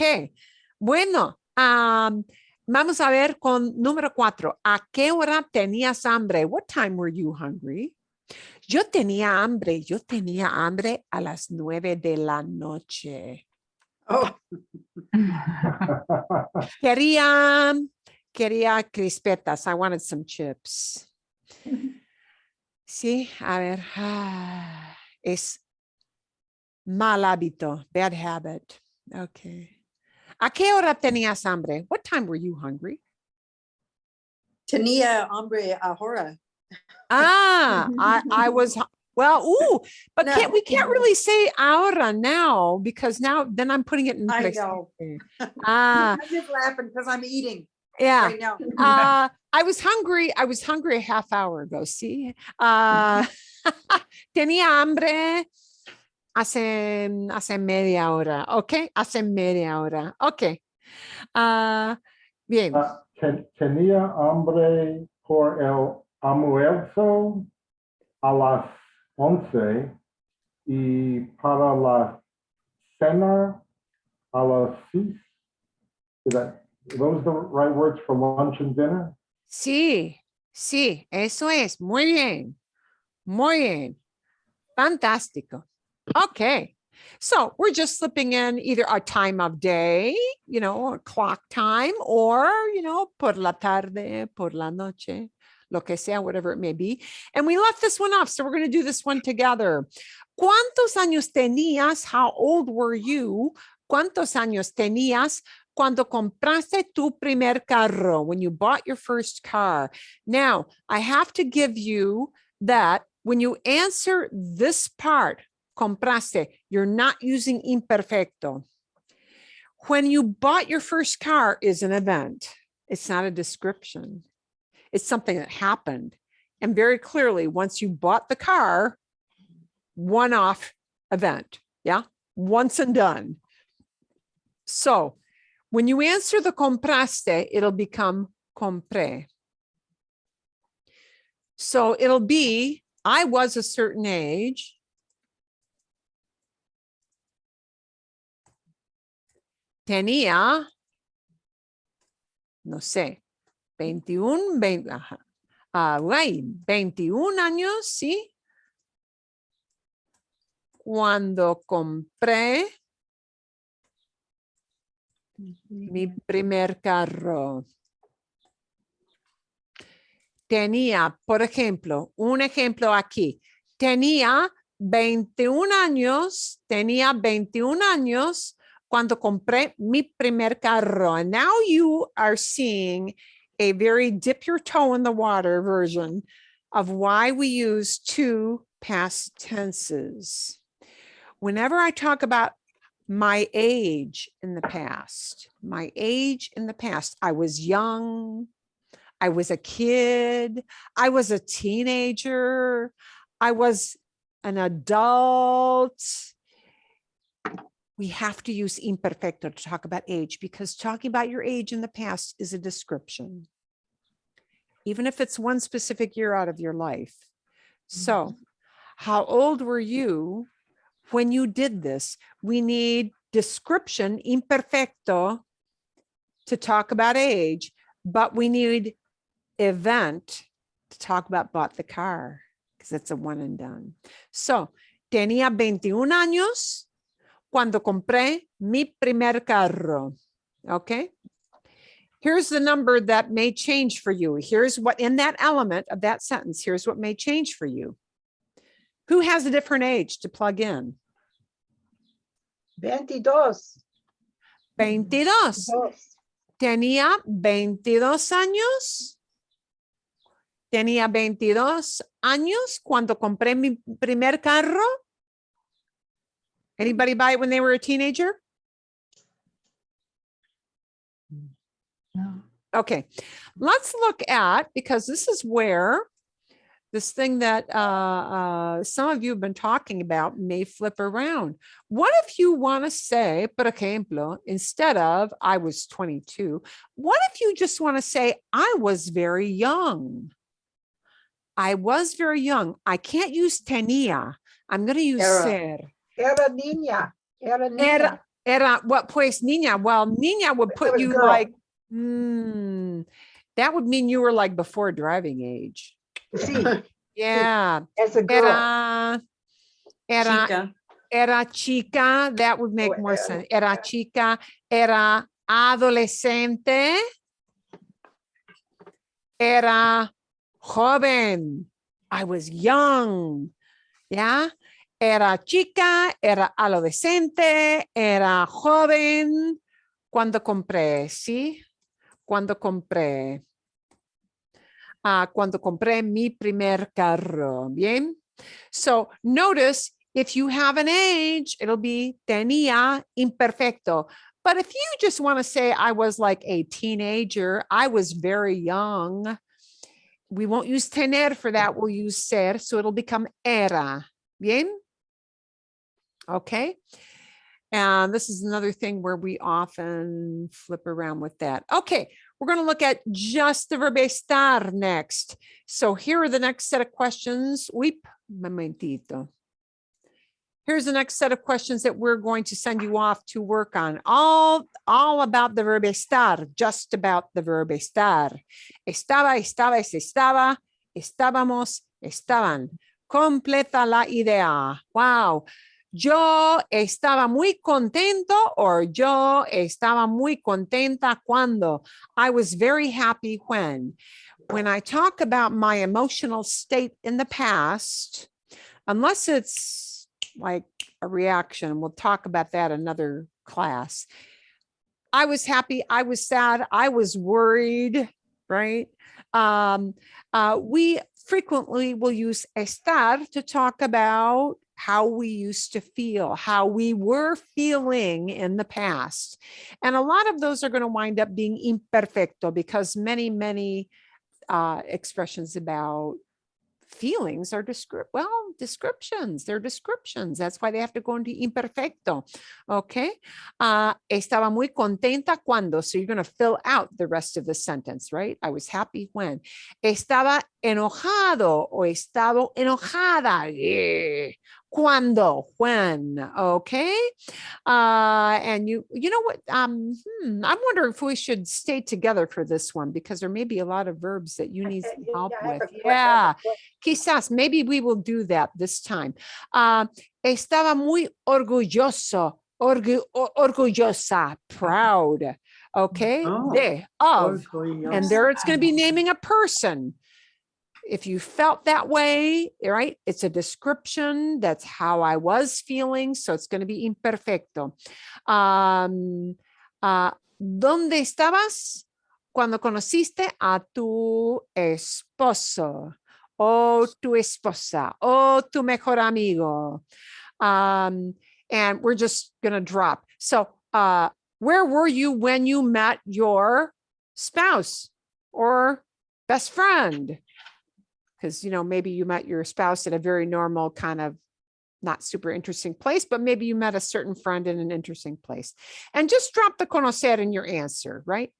Bueno, vamos a ver con número 4. ¿A qué hora tenías hambre? What time were you hungry? Yo tenía hambre a las 9 de la noche. Oh, Quería crispetas. I wanted some chips. Sí, a ver. Es mal hábito, bad habit. Okay. ¿A qué hora tenías hambre? What time were you hungry? tenía hambre ahora. I was but No. we can't really say ahora now because now then I'm putting it in I presente. know. Ah, I'm just laughing because I'm eating yeah. right now. I was hungry a half hour ago, see? Tenía hambre hace media hora, ¿ok? Hace media hora, ok. Bien. Tenía hambre por el almuerzo a las 11 y para la cena a las 6. Are those the right words for lunch and dinner? Sí, eso es. Muy bien. Muy bien. Fantástico. Okay. So we're just slipping in either a time of day, or clock time, or, por la tarde, por la noche, lo que sea, whatever it may be. And we left this one off. So we're going to do this one together. ¿Cuántos años tenías? How old were you? ¿Cuántos años tenías cuando compraste tu primer carro? When you bought your first car. Now, I have to give you that when you answer this part, compraste, you're not using imperfecto. When you bought your first car is an event. It's not a description. It's something that happened. And very clearly, once you bought the car, one-off event. Yeah, once and done. So when you answer the compraste, it'll become compré. So it'll be, I was a certain age. Tenía, no sé, 21 años, ¿sí? Cuando compré mi primer carro. Tenía, por ejemplo, un ejemplo aquí. Tenía 21 años cuando compré mi primer carro. And now you are seeing a very dip your toe in the water version of why we use two past tenses. Whenever I talk about my age in the past, I was young, I was a kid, I was a teenager, I was an adult. We have to use imperfecto to talk about age because talking about your age in the past is a description, even if it's one specific year out of your life. So, how old were you when you did this? We need description, imperfecto, to talk about age, but we need event to talk about bought the car because it's a one and done. So, tenía 21 años cuando compré mi primer carro. Okay. Here's the number that may change for you. Here's what in that element of that sentence, here's what may change for you. Who has a different age to plug in? 22. 22. Tenía 22 años. Tenía 22 años cuando compré mi primer carro. Anybody buy it when they were a teenager? No. Okay, let's look at, because this is where this thing that some of you have been talking about may flip around. What if you want to say, por ejemplo, instead of I was 22, what if you just want to say I was very young? I was very young. I can't use tenía. I'm going to use Era. ser. Era niña. Era niña. Era what pues niña? Well, niña would That put was you girl. like, that would mean you were like before driving age. See, Yeah. as a girl. Era Chica. chica. That would make more sense. Era chica. Era adolescente. Era joven. I was young. Yeah. Era chica, era adolescente, era joven. Cuando compré, ¿sí? Cuando compré. Cuando compré mi primer carro. Bien. So notice if you have an age, it'll be tenía imperfecto. But if you just want to say I was like a teenager, I was very young, we won't use tener for that. We'll use ser. So it'll become era. Bien. Okay. And this is another thing where we often flip around with that. Okay. We're going to look at just the verb estar next. So here are the next set of questions. Weep, momentito. Here's the next set of questions that we're going to send you off to work on. All about the verb estar, just about the verb estar. Estaba, estaba, estábamos, estaban. Completa la idea. Wow. Yo estaba muy contento, or yo estaba muy contenta cuando. I was very happy when. When I talk about my emotional state in the past, unless it's like a reaction, we'll talk about that another class. I was happy, I was sad, I was worried, right? We frequently will use estar to talk about how we used to feel, how we were feeling in the past. And a lot of those are going to wind up being imperfecto because many expressions about feelings are descriptions. They're descriptions. That's why they have to go into imperfecto. Okay. Estaba muy contenta cuando. So you're going to fill out the rest of the sentence, right? I was happy when. Estaba enojado o estaba enojada. Yeah. Cuando, when, okay? And you know what? I'm wondering if we should stay together for this one because there may be a lot of verbs that you need some help with. Yeah, quizás, maybe we will do that this time. Estaba muy orgulloso, orgullosa, proud, okay? Oh, Of, orgullosa. and there it's going to be naming a person. If you felt that way, right? It's a description. That's how I was feeling. So it's going to be imperfecto. ¿Dónde estabas cuando conociste a tu esposo o tu esposa o tu mejor amigo? And we're just going to drop. So where were you when you met your spouse or best friend? Because, you know, maybe you met your spouse at a very normal kind of not super interesting place, but maybe you met a certain friend in an interesting place. And just drop the conocer in your answer, right?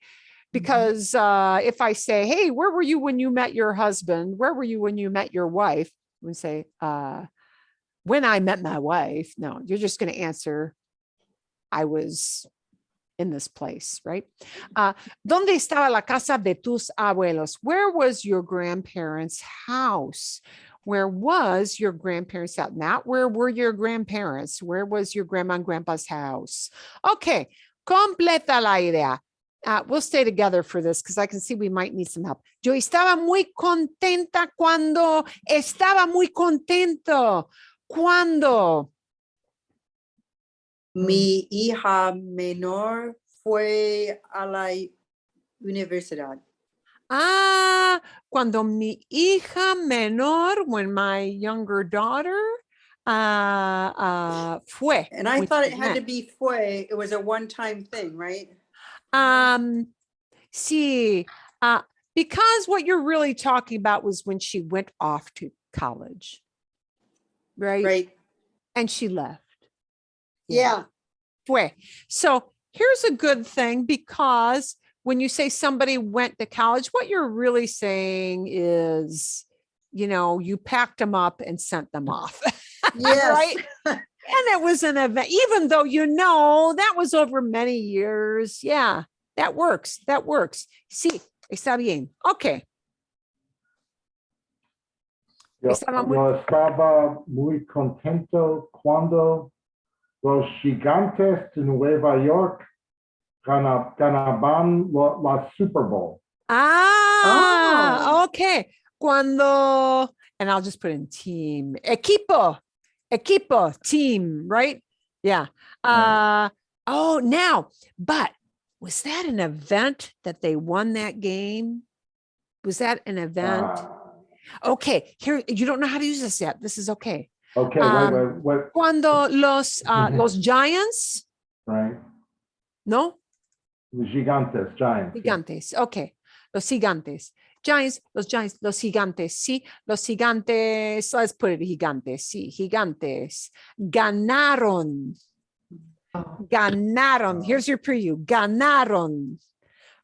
Because if I say, hey, where were you when you met your husband? Where were you when you met your wife? We say, when I met my wife. No, you're just going to answer, I was in this place, right? ¿Dónde estaba la casa de tus abuelos? Where was your grandparents' house? Where was your grandparents' house? Not where were your grandparents? Where was your grandma and grandpa's house? Okay, completa la idea. We'll stay together for this because I can see we might need some help. Yo estaba muy contenta cuando estaba muy contento. Cuando Mi hija menor fue a la universidad. Cuando mi hija menor, when my younger daughter fue. And I which thought it she had to went. be fue. It was a one-time thing, right? See, because what you're really talking about was when she went off to college, right? Right. And she left. Yeah. Fue. So here's a good thing, because when you say somebody went to college, what you're really saying is, you know, you packed them up and sent them off. Yes. Right? And it was an event, even though, that was over many years. Yeah, that works. That works. Sí, está bien. Okay. Yo estaba muy contento cuando los gigantes de Nueva York ganaban la Super Bowl. Okay. Cuando, and I'll just put in team, equipo, team, right? Yeah. Now, but was that an event that they won that game? Was that an event? Okay, here, you don't know how to use this yet. This is okay. Okay, wait. Cuando los Giants, Right. no? The Gigantes, Giants. Gigantes, okay. Los Gigantes. Giants, los Gigantes, sí. Los Gigantes, let's put it Gigantes, sí. Gigantes. Ganaron. Here's your preview. Ganaron.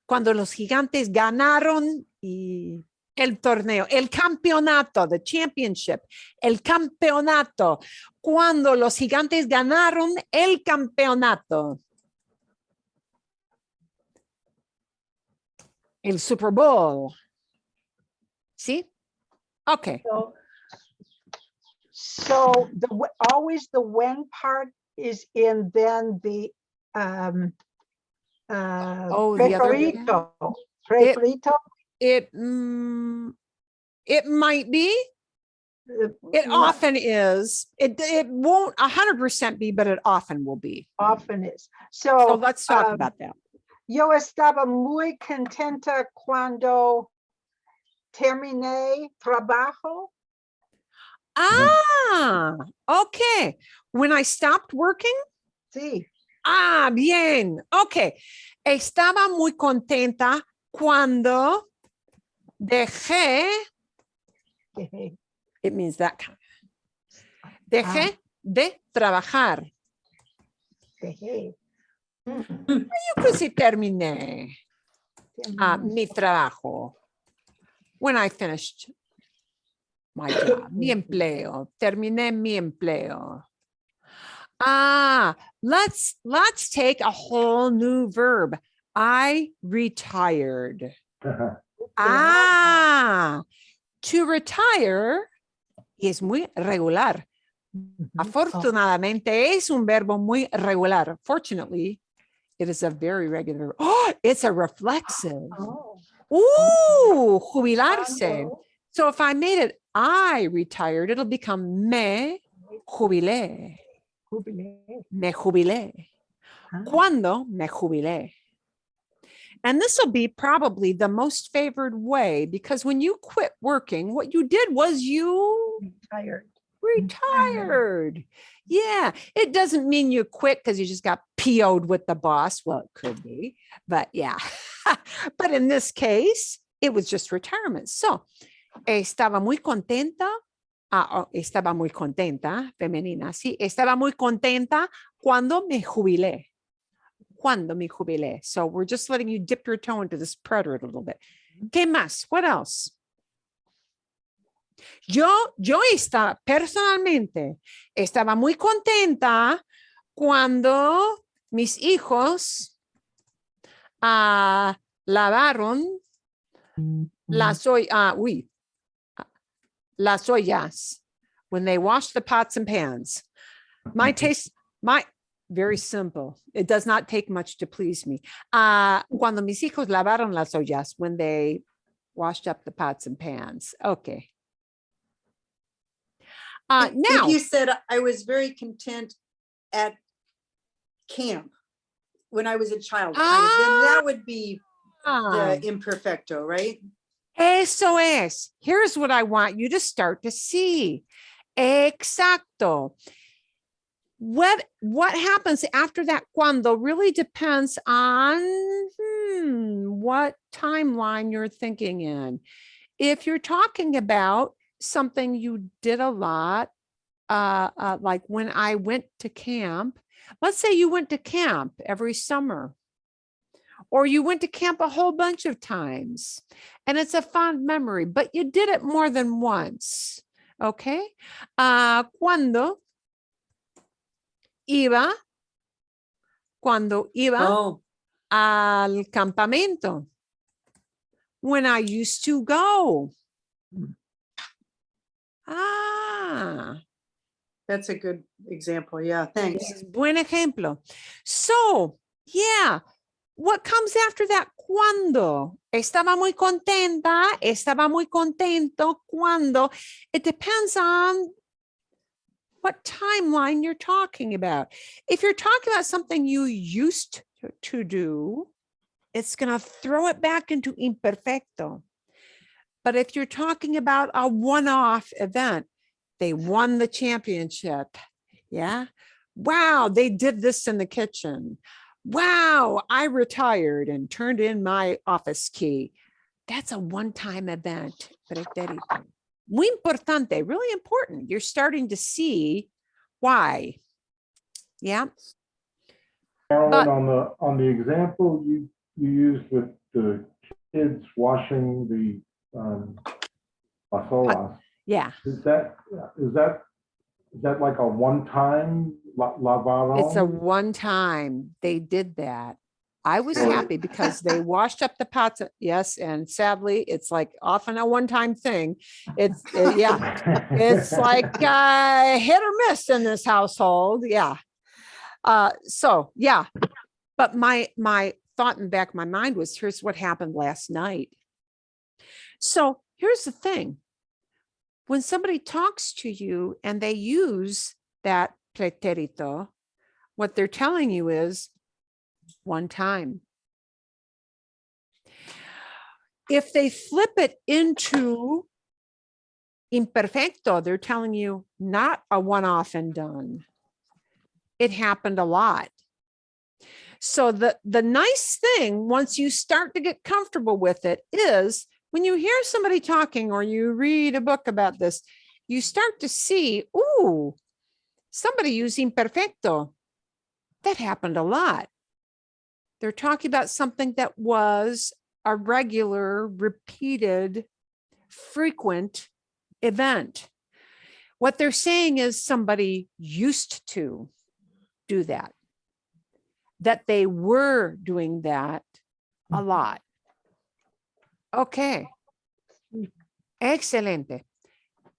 Cuando los Gigantes ganaron y el torneo, el campeonato, the championship, el campeonato. Cuando los Gigantes ganaron el campeonato. El Super Bowl. ¿Sí? Okay. So always the when part is in then the The other way. Preferito. It might be. It often is. It won't 100% be, but it often will be. Often is. So So let's talk about that. yo estaba muy contenta cuando terminé trabajo. Okay. When I stopped working. Sí. Bien. Okay. Estaba muy contenta cuando dejé. It means that kind. Dejé de trabajar. You could say terminé mi trabajo. When I finished my job, mi empleo. Terminé mi empleo. Let's take a whole new verb. I retired. To retire es muy regular. Afortunadamente es un verbo muy regular. Fortunately, it is a very regular. It's a reflexive. Jubilarse. So if I made it I retired, it'll become me jubilé. Me jubilé. Cuando me jubilé. And this will be probably the most favored way, because when you quit working, what you did was you retired. Yeah, it doesn't mean you quit because you just got PO'd with the boss. Well, it could be, but yeah. But in this case, it was just retirement. So, estaba muy contenta. Estaba muy contenta, femenina, sí. Estaba muy contenta cuando me jubilé. Cuando me jubilé. So we're just letting you dip your toe into this preterite a little bit. ¿Qué más? What else? Yo personalmente estaba muy contenta cuando mis hijos lavaron las ollas, when they wash the pots and pans. Very simple. It does not take much to please me. Cuando mis hijos lavaron las ollas, when they washed up the pots and pans. Okay. Now, If you said I was very content at camp when I was a child, then that would be the imperfecto, right? Eso es. Here's what I want you to start to see. Exacto. What happens after that cuando really depends on what timeline you're thinking in. If you're talking about something you did a lot, like when I went to camp, let's say you went to camp every summer, or you went to camp a whole bunch of times, and it's a fond memory, but you did it more than once, okay? Cuando iba cuando iba Oh, al campamento. When I used to go. Ah, that's a good example. Yeah, thanks. es buen ejemplo. So, yeah, what comes after that? Cuando. Estaba muy contenta, estaba muy contento. Cuando. It depends on what timeline you're talking about. If you're talking about something you used to do, it's going to throw it back into imperfecto. But if you're talking about a one-off event, they won the championship. Yeah. Wow, they did this in the kitchen. Wow, I retired and turned in my office key. That's a one-time event. Preterito. Muy importante, really important. You're starting to see why. Yeah. Carolyn, But- on the example you used with the kids washing the pasolas, Yeah. is that like a one-time lavado? It's a one time they did that. I was Or- happy because they washed up the pots. Yes. And sadly, it's like often a one time thing. It's yeah, it's like hit or miss in this household. Yeah. So yeah, but my thought in the back of my mind was, here's what happened last night. So here's the thing. When somebody talks to you and they use that preterito, what they're telling you is one time. If they flip it into imperfecto, they're telling you not a one-off and done. It happened a lot. So the nice thing, once you start to get comfortable with it, is when you hear somebody talking or you read a book about this, you start to see, ooh, somebody used imperfecto. That happened a lot. They're talking about something that was a regular, repeated, frequent event. What they're saying is somebody used to do that they were doing that a lot. Okay. Excelente.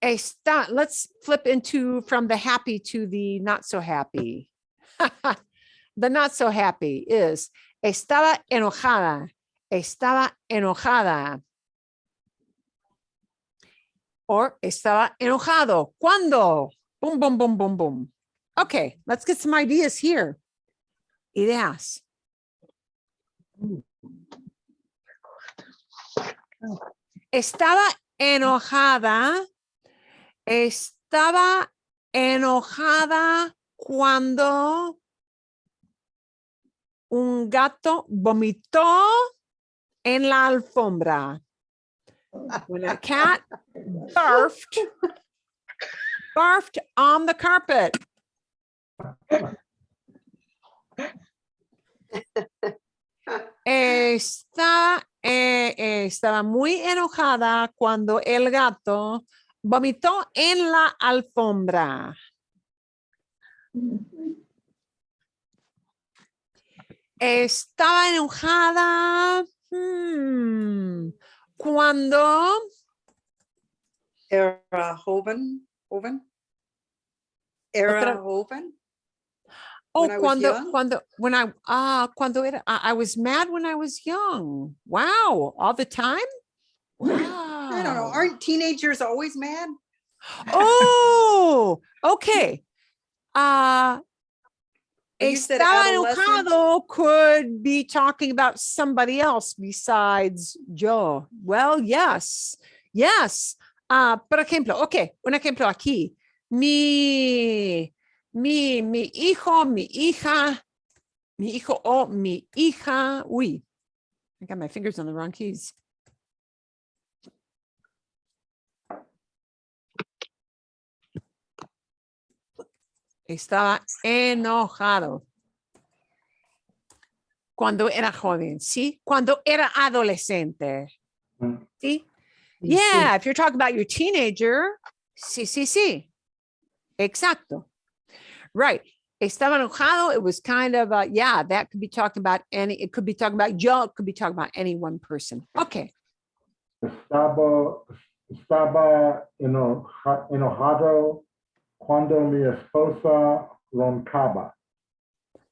Let's flip into from the happy to the not so happy. The not so happy is estaba enojada. Estaba enojada. Or estaba enojado. ¿Cuándo? Boom, boom, boom, boom, boom. Okay, let's get some ideas here. Ideas. Estaba enojada. Estaba enojada cuando un gato vomitó en la alfombra. When a cat barfed on the carpet. Estaba muy enojada cuando el gato vomitó en la alfombra. Estaba enojada cuando Era joven. Era Otra- joven. Oh, When I was young? I was mad when I was young. Wow, all the time? Wow. I don't know. Aren't teenagers always mad? Oh, okay. You said Estaba adolescent. enojado could be talking about somebody else besides yo. Well, yes. Yes. Por ejemplo, okay, un ejemplo aquí. Mi hijo, mi hija, o mi hija. Uy, I got my fingers on the wrong keys. Estaba enojado cuando era joven, ¿sí? Cuando era adolescente, ¿sí? Yeah, if you're talking about your teenager, sí. Exacto. Right. Estaba enojado. It was kind of, yeah, that could be talking about any, it could be talking about yo, it could be talking about any one person. Okay. Estaba enojado cuando mi esposa roncaba.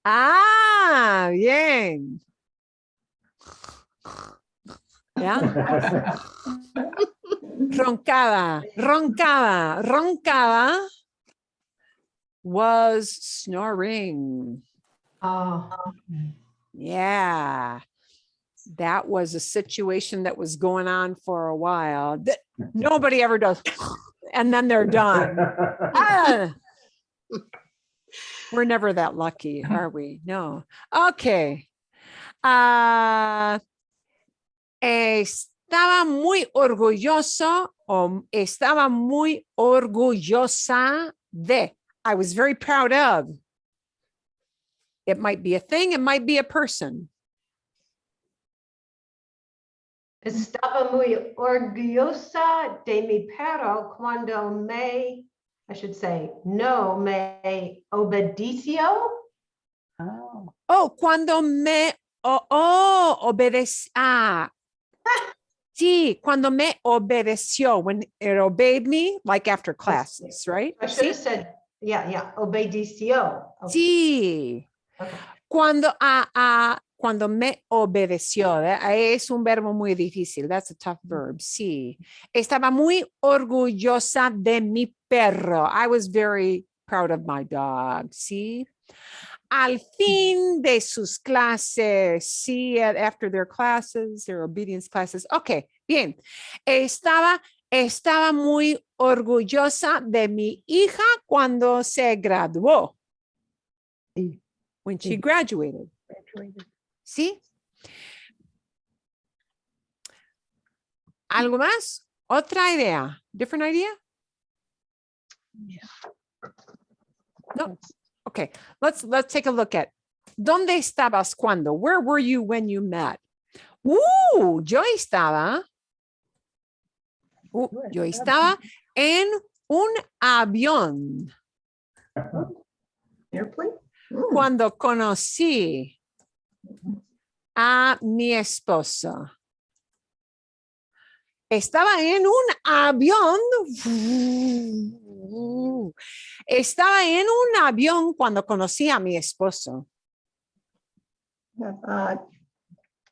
Ah, bien. Yeah. Roncaba was snoring. Oh, Yeah. That was a situation that was going on for a while. Nobody ever does. And then they're done. Ah, we're never that lucky, are we? No. Okay. Estaba muy orgulloso o estaba muy orgullosa de. I was very proud of. It might be a thing, it might be a person. estaba muy orgullosa de mi perro cuando me, I should say, no me obedeció. Oh, Oh, cuando me obedeció. Sí, cuando me obedeció, when it obeyed me, like after classes, right? I should Sí, have said, yeah, obedeció. Okay. sí. Okay. Cuando me obedeció, es un verbo muy difícil. That's a tough verb. Sí. Estaba muy orgullosa de mi perro. I was very proud of my dog. Sí. Al fin de sus clases. Sí, after their classes, their obedience classes. Okay, bien. Estaba muy orgullosa de mi hija cuando se graduó. sí, When she graduated. graduated. ¿Sí? ¿Algo más? Otra idea. Different idea? Yeah. No. Okay. Let's take a look at. ¿Dónde estabas cuando? Where were you when you met? Yo estaba en un avión Airplane? cuando conocí a mi esposo. Estaba en un avión. Estaba en un avión cuando conocí a mi esposo.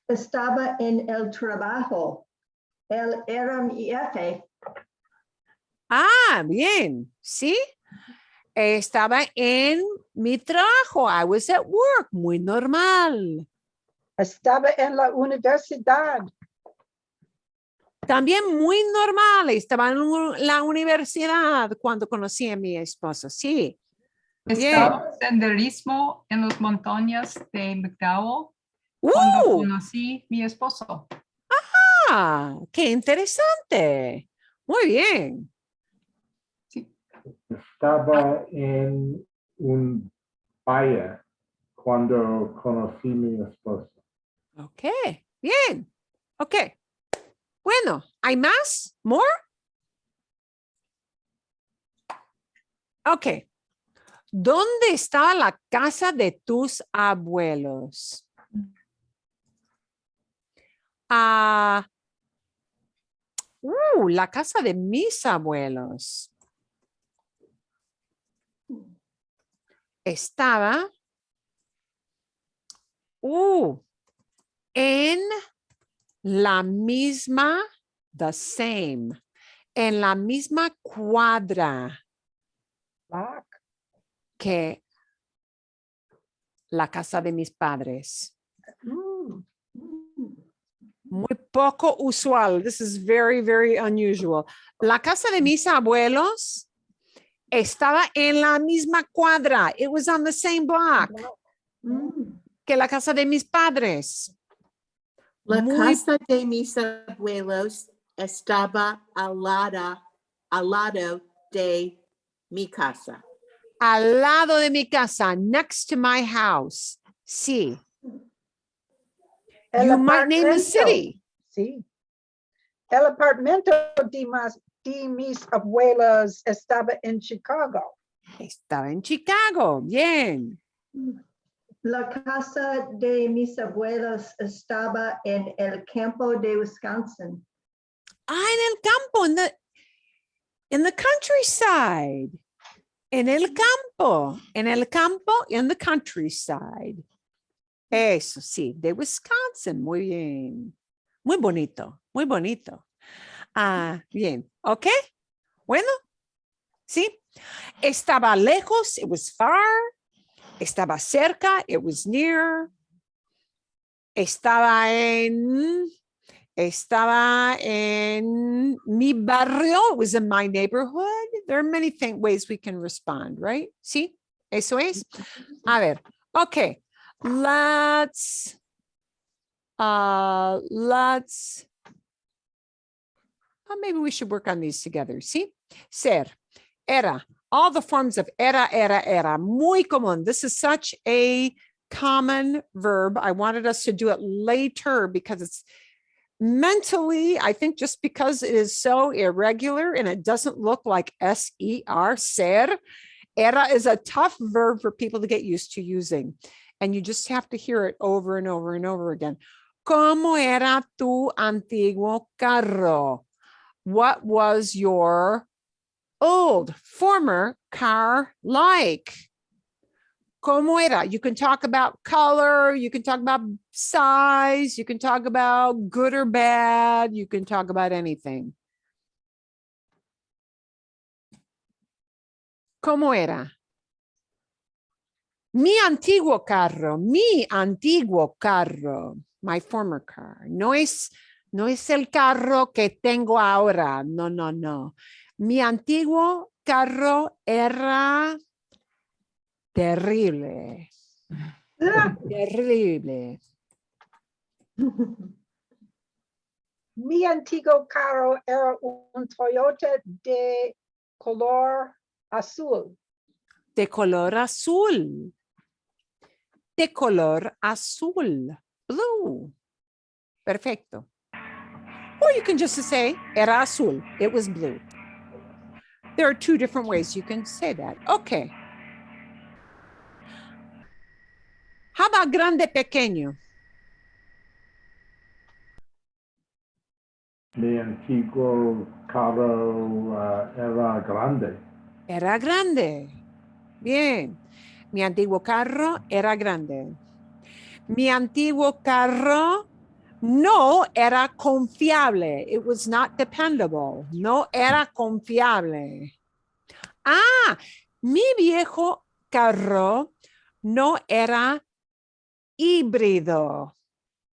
Estaba en el trabajo. Él era mi jefe. Ah, bien. ¿Sí? Estaba en mi trabajo. I was at work. Muy normal. Estaba en la universidad. También muy normal. Estaba en la universidad cuando conocí a mi esposo. Sí. Estaba en senderismo en las montañas de McDowell cuando conocí mi esposo. Qué interesante. Muy bien. Estaba en un valle cuando conocí mi esposa. Ok, bien. Ok. Bueno, ¿hay más? ¿More? Ok. ¿Dónde estaba la casa de tus abuelos? La casa de mis abuelos. Estaba en la misma, the same, en la misma cuadra que la casa de mis padres. Muy poco usual. This is very, very unusual. La casa de mis abuelos estaba en la misma cuadra. It was on the same block que la casa de mis padres. La casa de mis abuelos estaba al lado de mi casa. Al lado de mi casa, next to my house. Sí. You might name a city. Sí. El apartamento de mis abuelos estaba en Chicago. Estaba en Chicago. Bien. La casa de mis abuelos estaba en el campo de Wisconsin. Ah, en el campo, in the countryside. En el campo, in the countryside. Eso sí, de Wisconsin. Muy bien. Muy bonito, muy bonito. Ah, bien. ¿Ok? Bueno, sí. Estaba lejos, it was far. Estaba cerca, it was near. Estaba en mi barrio, it was in my neighborhood. There are many ways we can respond, right? Sí, eso es. A ver, okay, let's, maybe we should work on these together, ¿sí? Ser, era, all the forms of era, muy común. This is such a common verb. I wanted us to do it later because it's mentally, I think just because it is so irregular and it doesn't look like S-E-R, ser, era is a tough verb for people to get used to using. And you just have to hear it over and over and over again. ¿Cómo era tu antiguo carro? What was your old, former car like? ¿Cómo era? You can talk about color, you can talk about size, you can talk about good or bad, you can talk about anything. ¿Cómo era? Mi antiguo carro, my former car. No es el carro que tengo ahora. No. Mi antiguo carro era terrible. Terrible. Mi antiguo carro era un Toyota de color azul. De color azul. De color azul. Blue. Perfecto. Or you can just say, era azul. It was blue. There are two different ways you can say that. Okay. How about grande, pequeño? Mi antiguo carro era grande. Era grande. Bien. Mi antiguo carro era grande. Mi antiguo carro no era confiable. It was not dependable. No era confiable. Ah, mi viejo carro no era híbrido.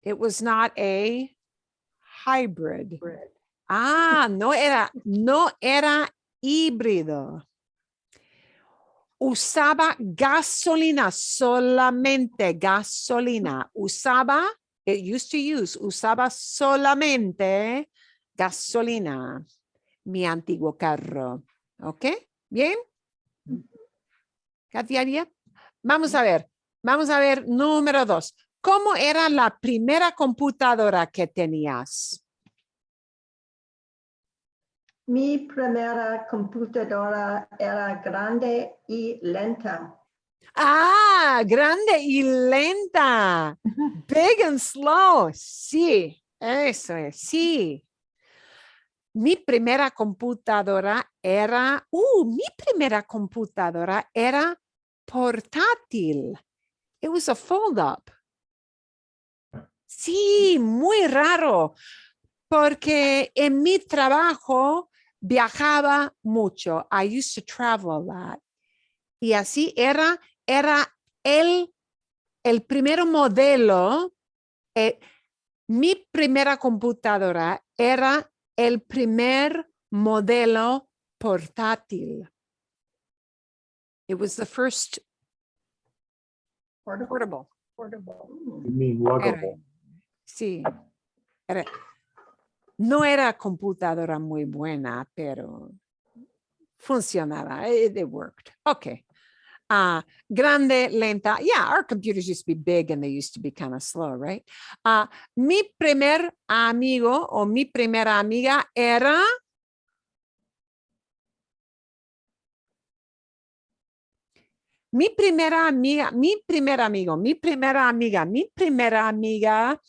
It was not a hybrid. Ah, no era híbrido. Usaba gasolina, solamente gasolina. Usaba, it used to use, usaba solamente gasolina. Mi antiguo carro. ¿Ok? ¿Bien? Katia, vamos a ver. Número 2. ¿Cómo era la primera computadora que tenías? Mi primera computadora era grande y lenta. Ah, grande y lenta. Big and slow. Sí, eso es, sí. Mi primera computadora era portátil. It was a fold up. Sí, muy raro, porque en mi trabajo viajaba mucho. I used to travel a lot. Y así era el primer modelo. Mi primera computadora era el primer modelo portátil. It was the first portable. You mean luggable? Sí. No era computadora muy buena, pero funcionaba. It worked. Okay. Grande, lenta. Yeah, our computers used to be big and they used to be kind of slow, right? Mi primer amigo o mi primera amiga era Mi primera amiga, mi primer amigo, mi primera amiga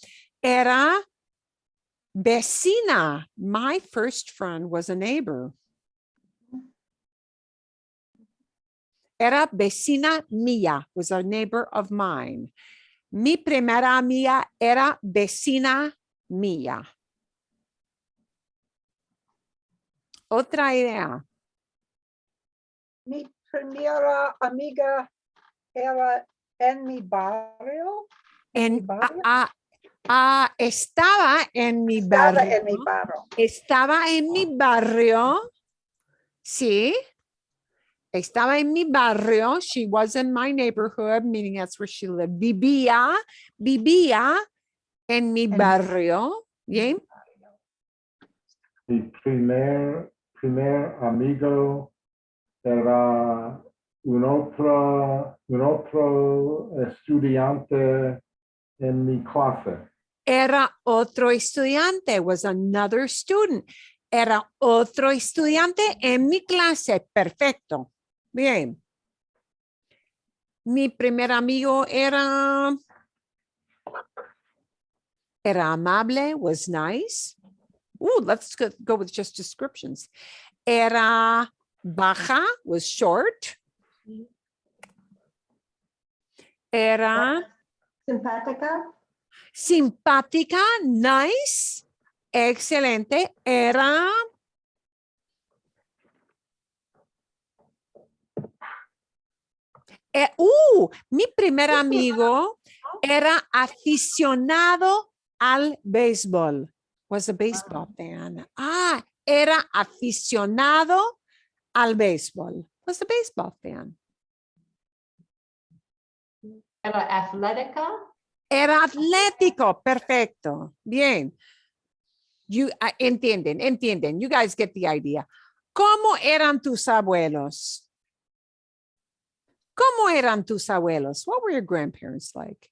era vecina. My first friend was a neighbor. Era vecina mía, was a neighbor of mine. Mi primera amiga era vecina mía. Otra idea. Mi primera amiga era en mi barrio. En, barrio? estaba en mi Estaba barrio. en mi barrio. Estaba en mi barrio. Sí. Estaba en mi barrio. She was in my neighborhood, meaning that's where she lived. Vivía en mi barrio. Bien. Mi primer amigo era un otro estudiante en mi clase. Era otro estudiante, was another student. Era otro estudiante en mi clase. Perfecto. Bien. Mi primer amigo era amable, was nice. Let's go with just descriptions. Era baja, was short. Era Simpática. simpática, nice, excelente. Era mi primer amigo era aficionado al béisbol. Was a baseball fan. Era aficionado al béisbol. Was a baseball fan. Era atlética. Era atlético. Perfecto. Bien. Entienden. You guys get the idea. ¿Cómo eran tus abuelos? ¿Cómo eran tus abuelos? What were your grandparents like?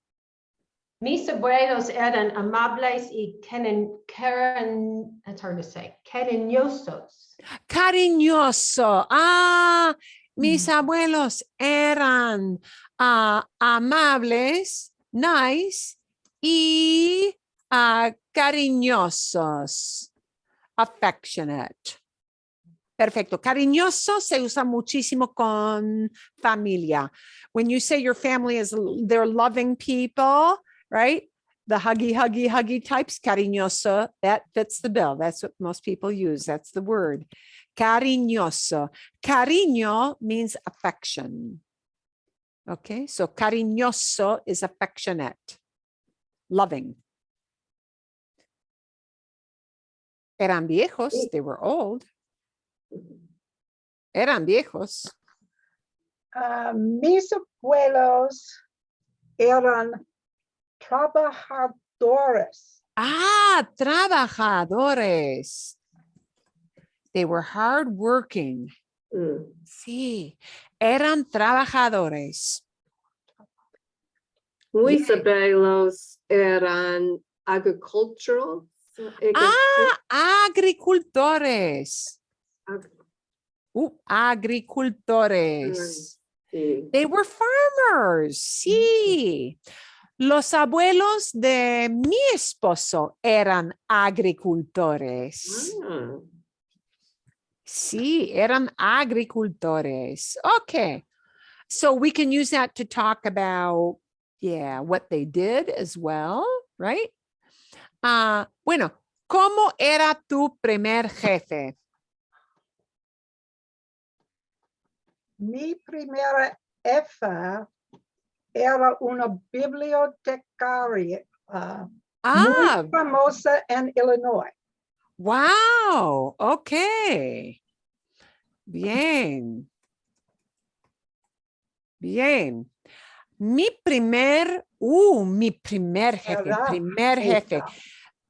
Mis abuelos eran amables y it's hard to say, cariñosos. Cariñoso. Mis abuelos eran amables, nice y cariñosos. Affectionate. Perfecto. Cariñoso se usa muchísimo con familia. When you say your family is, they're loving people, right? The huggy types, cariñoso, that fits the bill. That's what most people use. That's the word. Cariñoso. Cariño means affection. Okay, so cariñoso is affectionate, loving. Eran viejos, they were old. Eran viejos. Mis abuelos eran trabajadores. Trabajadores. They were hardworking. Sí, eran trabajadores. Mis abuelos eran agricultural. Agricultores. Agricultores. Sí. They were farmers. Sí. Los abuelos de mi esposo eran agricultores. Sí, eran agricultores. Okay. So we can use that to talk about, what they did as well, right? Bueno, ¿cómo era tu primer jefe? Mi primera jefa era una bibliotecaria muy famosa en Illinois. Wow, okay. Bien. Mi primer jefe.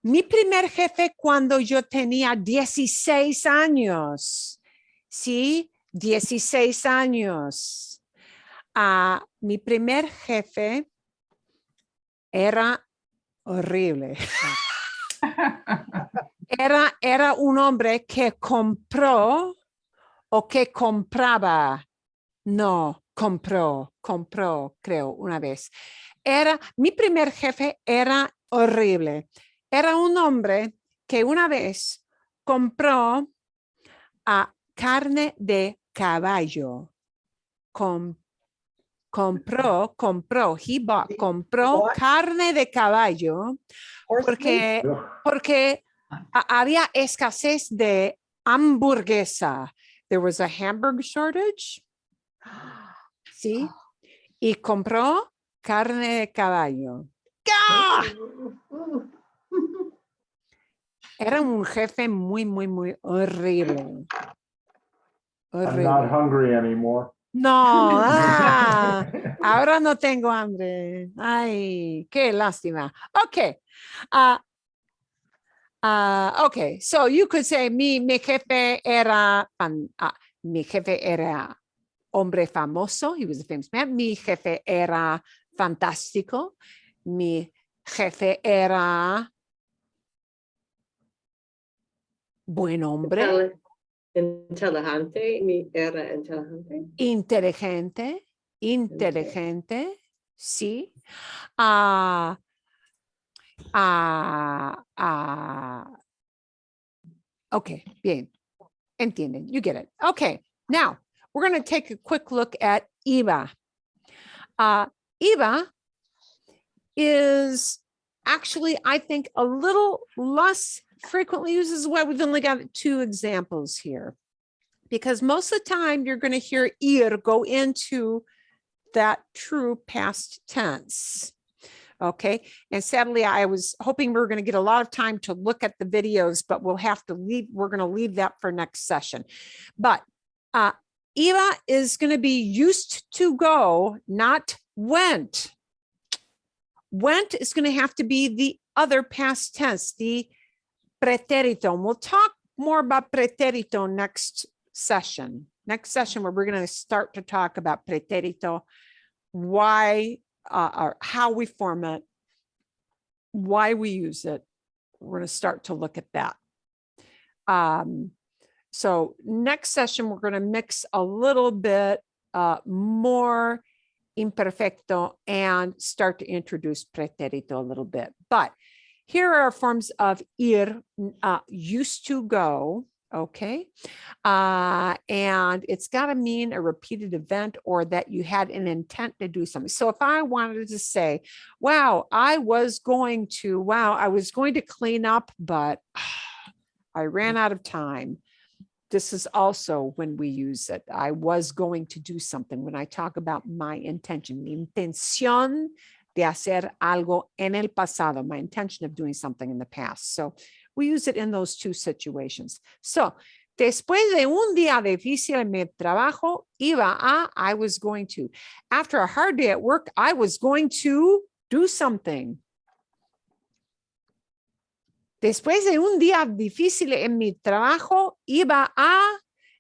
Mi primer jefe cuando yo tenía 16 años. Sí, 16 años. Mi primer jefe era horrible. Era un hombre que compró o que compraba. No, compró, creo, una vez. Mi primer jefe era horrible. Era un hombre que una vez compró carne de caballo. Compró, compró What? carne de caballo Horse meat? porque había escasez de hamburguesa. There was a hamburger shortage. Sí. Y compró carne de caballo. ¡Ah! Era un jefe muy, muy, muy horrible. I'm not hungry anymore. No, ahora no tengo hambre. Ay, qué lástima. Okay. Okay, so you could say mi jefe era hombre famoso. He was a famous man. Mi jefe era fantástico. Mi jefe era buen hombre. Inteligente, mi era inteligente. Inteligente, sí. Okay, bien. Entienden, you get it. Okay, now we're going to take a quick look at iba. Iba is actually, I think, a little less frequently used as well. We've only got 2 examples here. Because most of the time you're going to hear ir go into that true past tense. Okay. And sadly, I was hoping we were going to get a lot of time to look at the videos, but we'll have to leave. We're going to leave that for next session. But iba is going to be used to go, not went. Went is going to have to be the other past tense, the preterito. And we'll talk more about preterito next session where we're going to start to talk about preterito, why or how we form it, why we use it. We're going to start to look at that. So next session, we're going to mix a little bit more imperfecto and start to introduce preterito a little bit. But here are forms of ir, used to go. Okay. And it's got to mean a repeated event or that you had an intent to do something. So if I wanted to say, wow, I was going to clean up, but I ran out of time. This is also when we use it. I was going to do something when I talk about my intention, mi intención de hacer algo en el pasado, my intention of doing something in the past. So we use it in those 2 situations. So, después de un día difícil en mi trabajo, iba a, I was going to. After a hard day at work, I was going to do something. Después de un día difícil en mi trabajo, iba a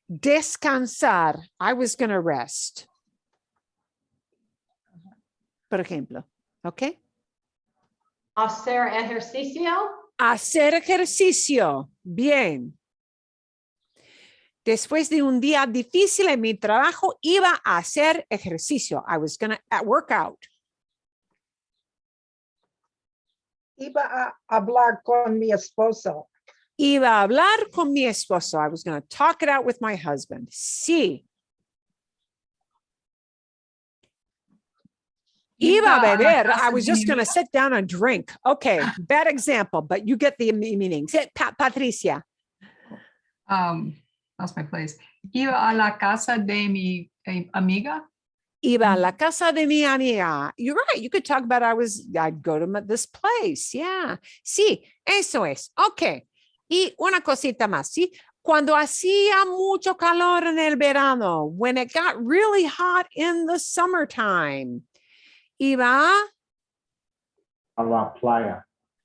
descansar. I was going to rest. Por ejemplo, ¿ok? Hacer ejercicio. Hacer ejercicio. Bien. Después de un día difícil en mi trabajo, iba a hacer ejercicio. I was going to work out. Iba a hablar con mi esposo. Iba a hablar con mi esposo. I was going to talk it out with my husband. Sí. Iba a beber. I was just going to sit down and drink. Okay, bad example, but you get the meaning. Patricia. Lost my place. Iba a la casa de mi amiga. Iba a la casa de mi amiga. You're right. You could talk about I'd go to this place. Yeah. Sí, eso es. Okay. Y una cosita más. Sí. Cuando hacía mucho calor en el verano, when it got really hot in the summertime, iba A la playa.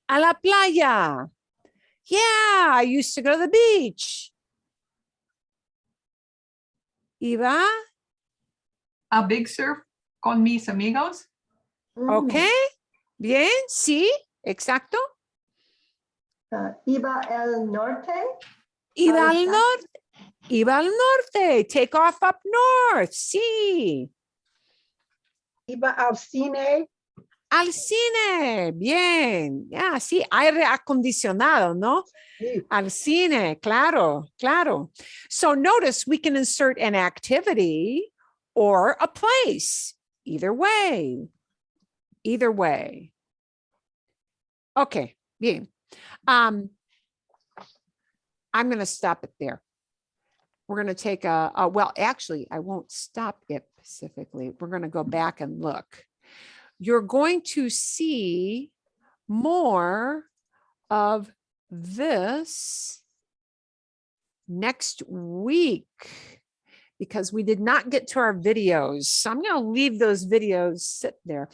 a la playa. Yeah, I used to go to the beach. Iba A big surf con mis amigos. Okay, bien, sí, exacto. Iba al norte. Iba Al al norte. Iba al norte. Take off up north. Sí. Iba al cine. Al cine, bien. Ya, sí, aire acondicionado, ¿no? Sí. Al cine, claro, claro. So notice we can insert an activity or a place. Either way. Either way. Okay, bien. I'm going to stop it there. We're going to take well, actually, I won't stop it specifically. We're going to go back and look. You're going to see more of this next week because we did not get to our videos. So I'm going to leave those videos sit there.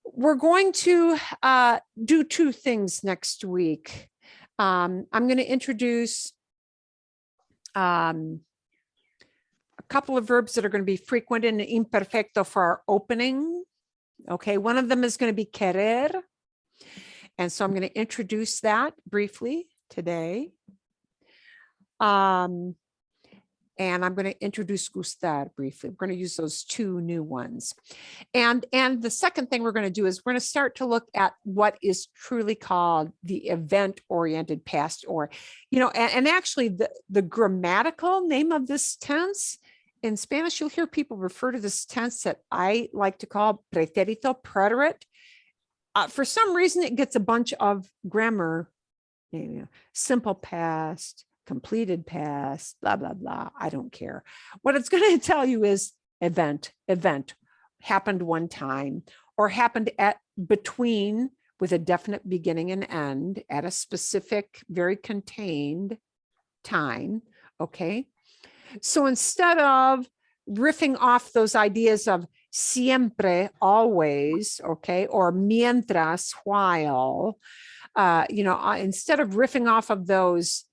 We're going to do two things next week. I'm going to introduce a couple of verbs that are going to be frequent in imperfecto for our opening. Okay, one of them is going to be querer. And so I'm going to introduce that briefly today. And I'm going to introduce gustar briefly. We're going to use those two new ones. And the second thing we're going to do is we're going to start to look at what is truly called the event-oriented past, or, you know, and actually the grammatical name of this tense in Spanish, you'll hear people refer to this tense that I like to call Preterito Preterite. For some reason, it gets a bunch of grammar, you know, simple past, completed past, blah, blah, blah. I don't care. What it's going to tell you is event, happened one time, or happened at between with a definite beginning and end at a specific, very contained time. Okay. So instead of riffing off those ideas of siempre, always, okay, or mientras, while, you know, instead of riffing off of those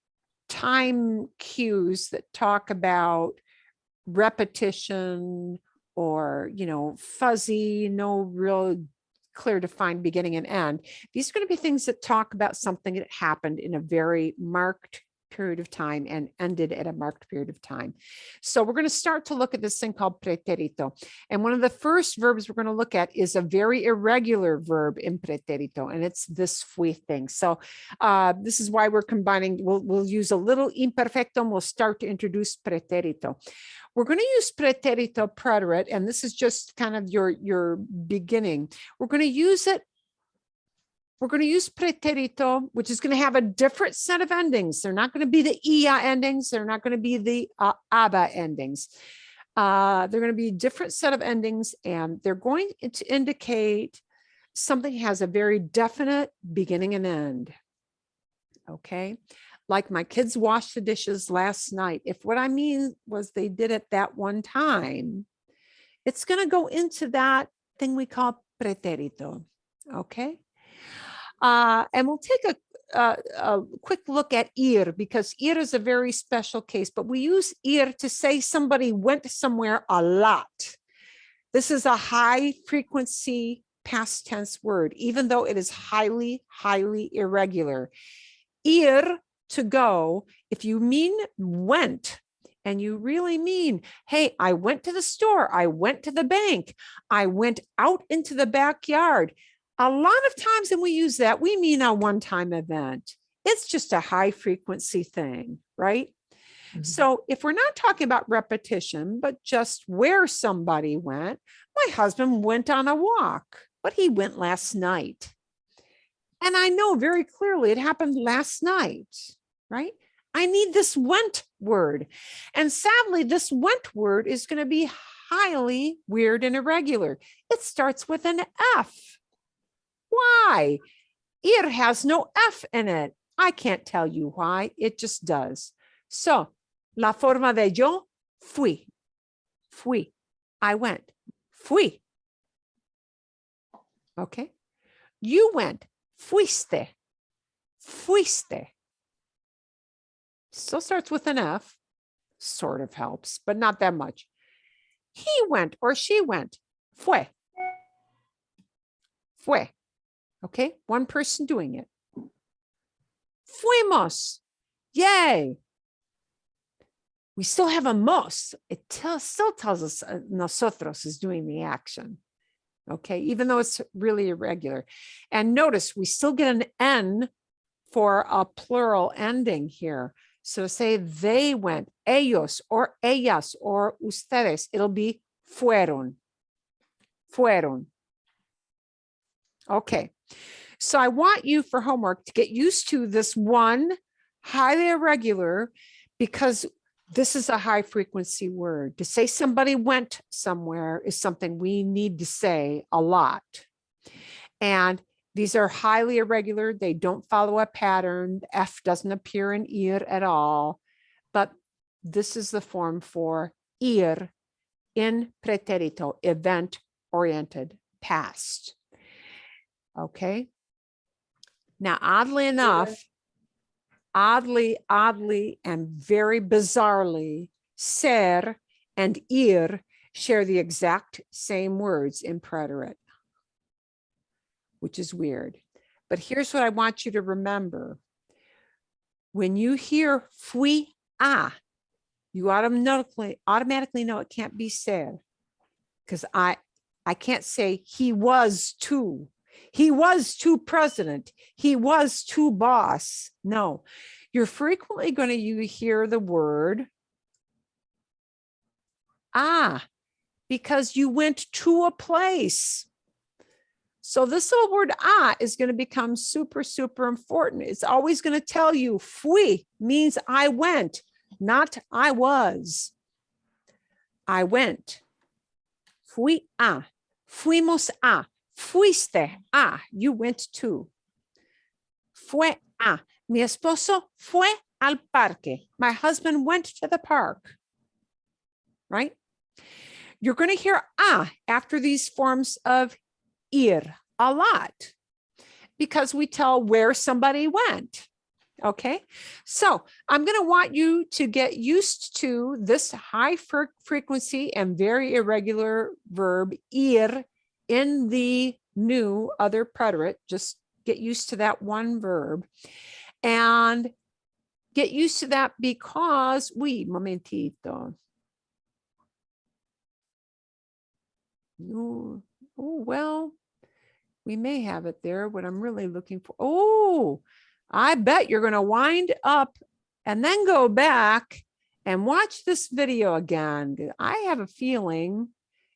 time cues that talk about repetition or, you know, fuzzy, no real clear defined beginning and end, these are going to be things that talk about something that happened in a very marked period of time and ended at a marked period of time. So we're going to start to look at this thing called preterito. And one of the first verbs we're going to look at is a very irregular verb in preterito, and it's this fui thing. So this is why we're combining, we'll use a little imperfecto and we'll start to introduce preterito. We're going to use preterito preterite, and this is just kind of your beginning. We're going to use it. We're going to use preterito, which is going to have a different set of endings. They're not going to be the ia endings. They're not going to be the aba endings. They're going to be a different set of endings, and they're going to indicate something has a very definite beginning and end. Okay. Like my kids washed the dishes last night. If what I mean was they did it that one time, it's going to go into that thing we call preterito. Okay. And we'll take a quick look at ir, because ir is a very special case, but we use ir to say somebody went somewhere a lot. This is a high frequency past tense word, even though it is highly, highly irregular. Ir, to go, if you mean went, and you really mean, hey, I went to the store, I went to the bank, I went out into the backyard. A lot of times when we use that, we mean a one-time event. It's just a high frequency thing, right? Mm-hmm. So if we're not talking about repetition, but just where somebody went, my husband went on a walk, but he went last night. And I know very clearly it happened last night, right? I need this went word. And sadly, this went word is going to be highly weird and irregular. It starts with an F. Why? Ir has no F in it. I can't tell you why. It just does. So, la forma de yo, fui. Fui. I went. Fui. Okay. You went. Fuiste. Fuiste. Still starts with an F. Sort of helps, but not that much. He went or she went. Fue. Fue. Okay, one person doing it. Fuimos. Yay. we still have a mos. It still tells us nosotros is doing the action. Okay, even though it's really irregular. And notice we still get an N for a plural ending here. So to say they went, ellos or ellas or ustedes, it'll be fueron. Fueron. Okay, so I want you for homework to get used to this one highly irregular, because this is a high frequency word. To say somebody went somewhere is something we need to say a lot. And these are highly irregular. They don't follow a pattern. F doesn't appear in ir at all. But this is the form for ir in preterito, event-oriented past. Okay. Now, oddly enough, oddly, and very bizarrely, ser and ir share the exact same words in preterite, which is weird. But here's what I want you to remember. When you hear fui a, you automatically know it can't be ser, because I can't say he was to. He was to president. He was to boss. No, you're frequently going to hear the word because you went to a place. So this little word is going to become super, super important. It's always going to tell you fui means I went, not I was. I went. Fui a. Fuimos a. Fuiste a, you went to. Fue a, mi esposo fue al parque. My husband went to the park, right? You're going to hear a after these forms of ir a lot, because we tell where somebody went. Okay, so I'm going to want you to get used to this high frequency and very irregular verb ir in the new other preterite. Just get used to that one verb and get used to that, because momentito. Oh, well, we may have it there. What I'm really looking for. Oh, I bet you're going to wind up and then go back and watch this video again. I have a feeling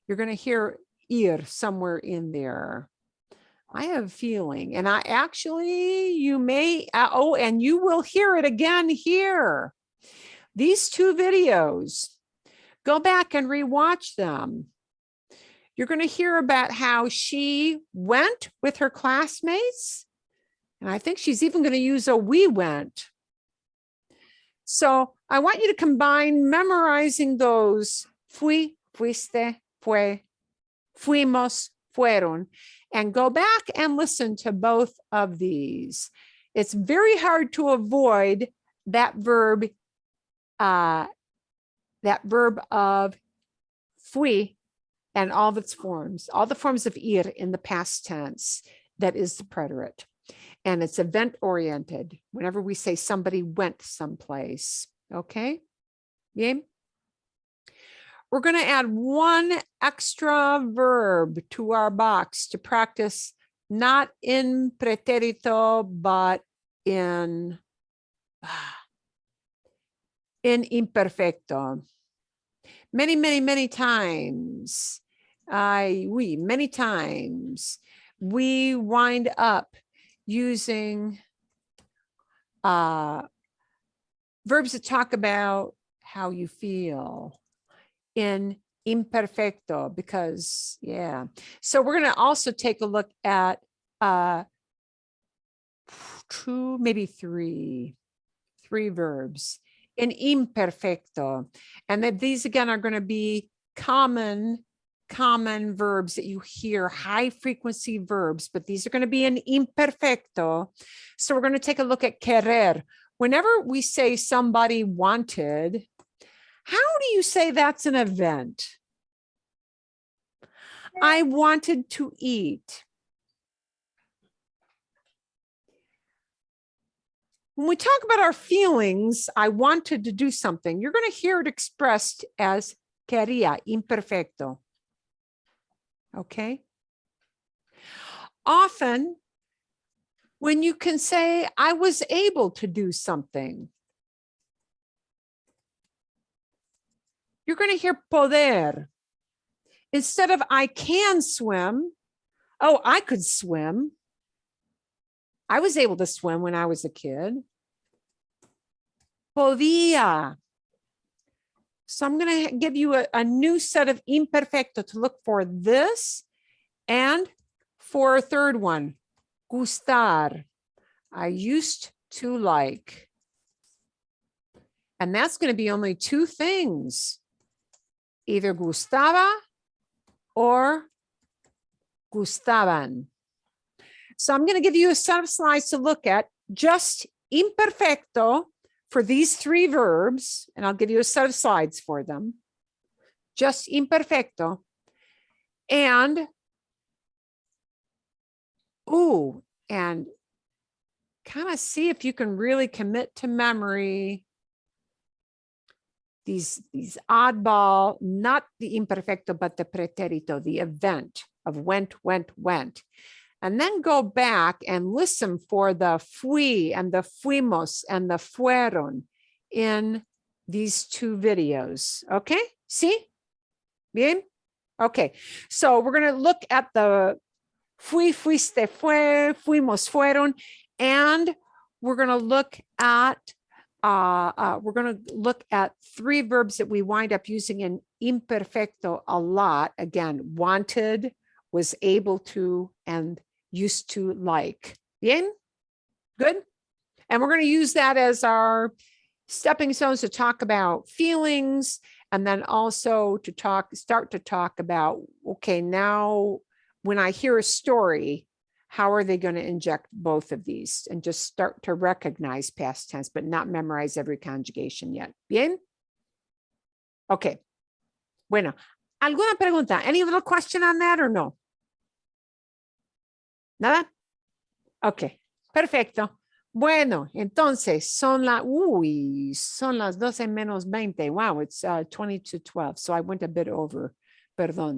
you're going to hear ir somewhere in there. I have a feeling, and you may, and you will hear it again here. These two videos, go back and rewatch them. You're going to hear about how she went with her classmates. And I think she's even going to use a we went. So I want you to combine memorizing those fui, fuiste, fue, fuimos, fueron, and go back and listen to both of these. It's very hard to avoid that verb of fui and all of its forms, all the forms of ir in the past tense. That is the preterite. And it's event oriented whenever we say somebody went someplace. Okay. Bien. We're going to add one extra verb to our box to practice, not in preterito, but in imperfecto. Many times. Many times we wind up using verbs that talk about how you feel in imperfecto, because so we're going to also take a look at three verbs in imperfecto, and that these again are going to be common verbs that you hear, high frequency verbs, but these are going to be in imperfecto. So we're going to take a look at querer. Whenever we say somebody wanted, how do you say that's an event? I wanted to eat. when we talk about our feelings, I wanted to do something. You're going to hear it expressed as quería, imperfecto. Okay. Often, when you can say, I was able to do something, you're going to hear poder. Instead of I can swim, oh, I could swim. I was able to swim when I was a kid. Podía. So I'm going to give you a new set of imperfecto to look for this and for a third one, gustar. I used to like. And that's going to be only two things, either gustaba or gustaban. So I'm going to give you a set of slides to look at, just imperfecto for these three verbs, and I'll give you a set of slides for them. Just imperfecto. And, and kind of see if you can really commit to memory these oddball, not the imperfecto, but the preterito, the event of went. And then go back and listen for the fui and the fuimos and the fueron in these two videos. Okay, see? Bien? Okay, so we're going to look at the fui, fuiste, fue, fuimos, fueron, and we're going to look at three verbs that we wind up using in imperfecto a lot. Again, wanted, was able to, and used to like. Bien? Good? And we're going to use that as our stepping stones to talk about feelings, and then also to start to talk about, okay, now when I hear a story, how are they going to inject both of these, and just start to recognize past tense, but not memorize every conjugation yet. Bien? Okay. Bueno, ¿alguna pregunta? Any little question on that or no? ¿Nada? Ok, perfecto. Bueno, entonces son las 12 menos 20. Wow, it's 20 to 12. So I went a bit over. Perdón.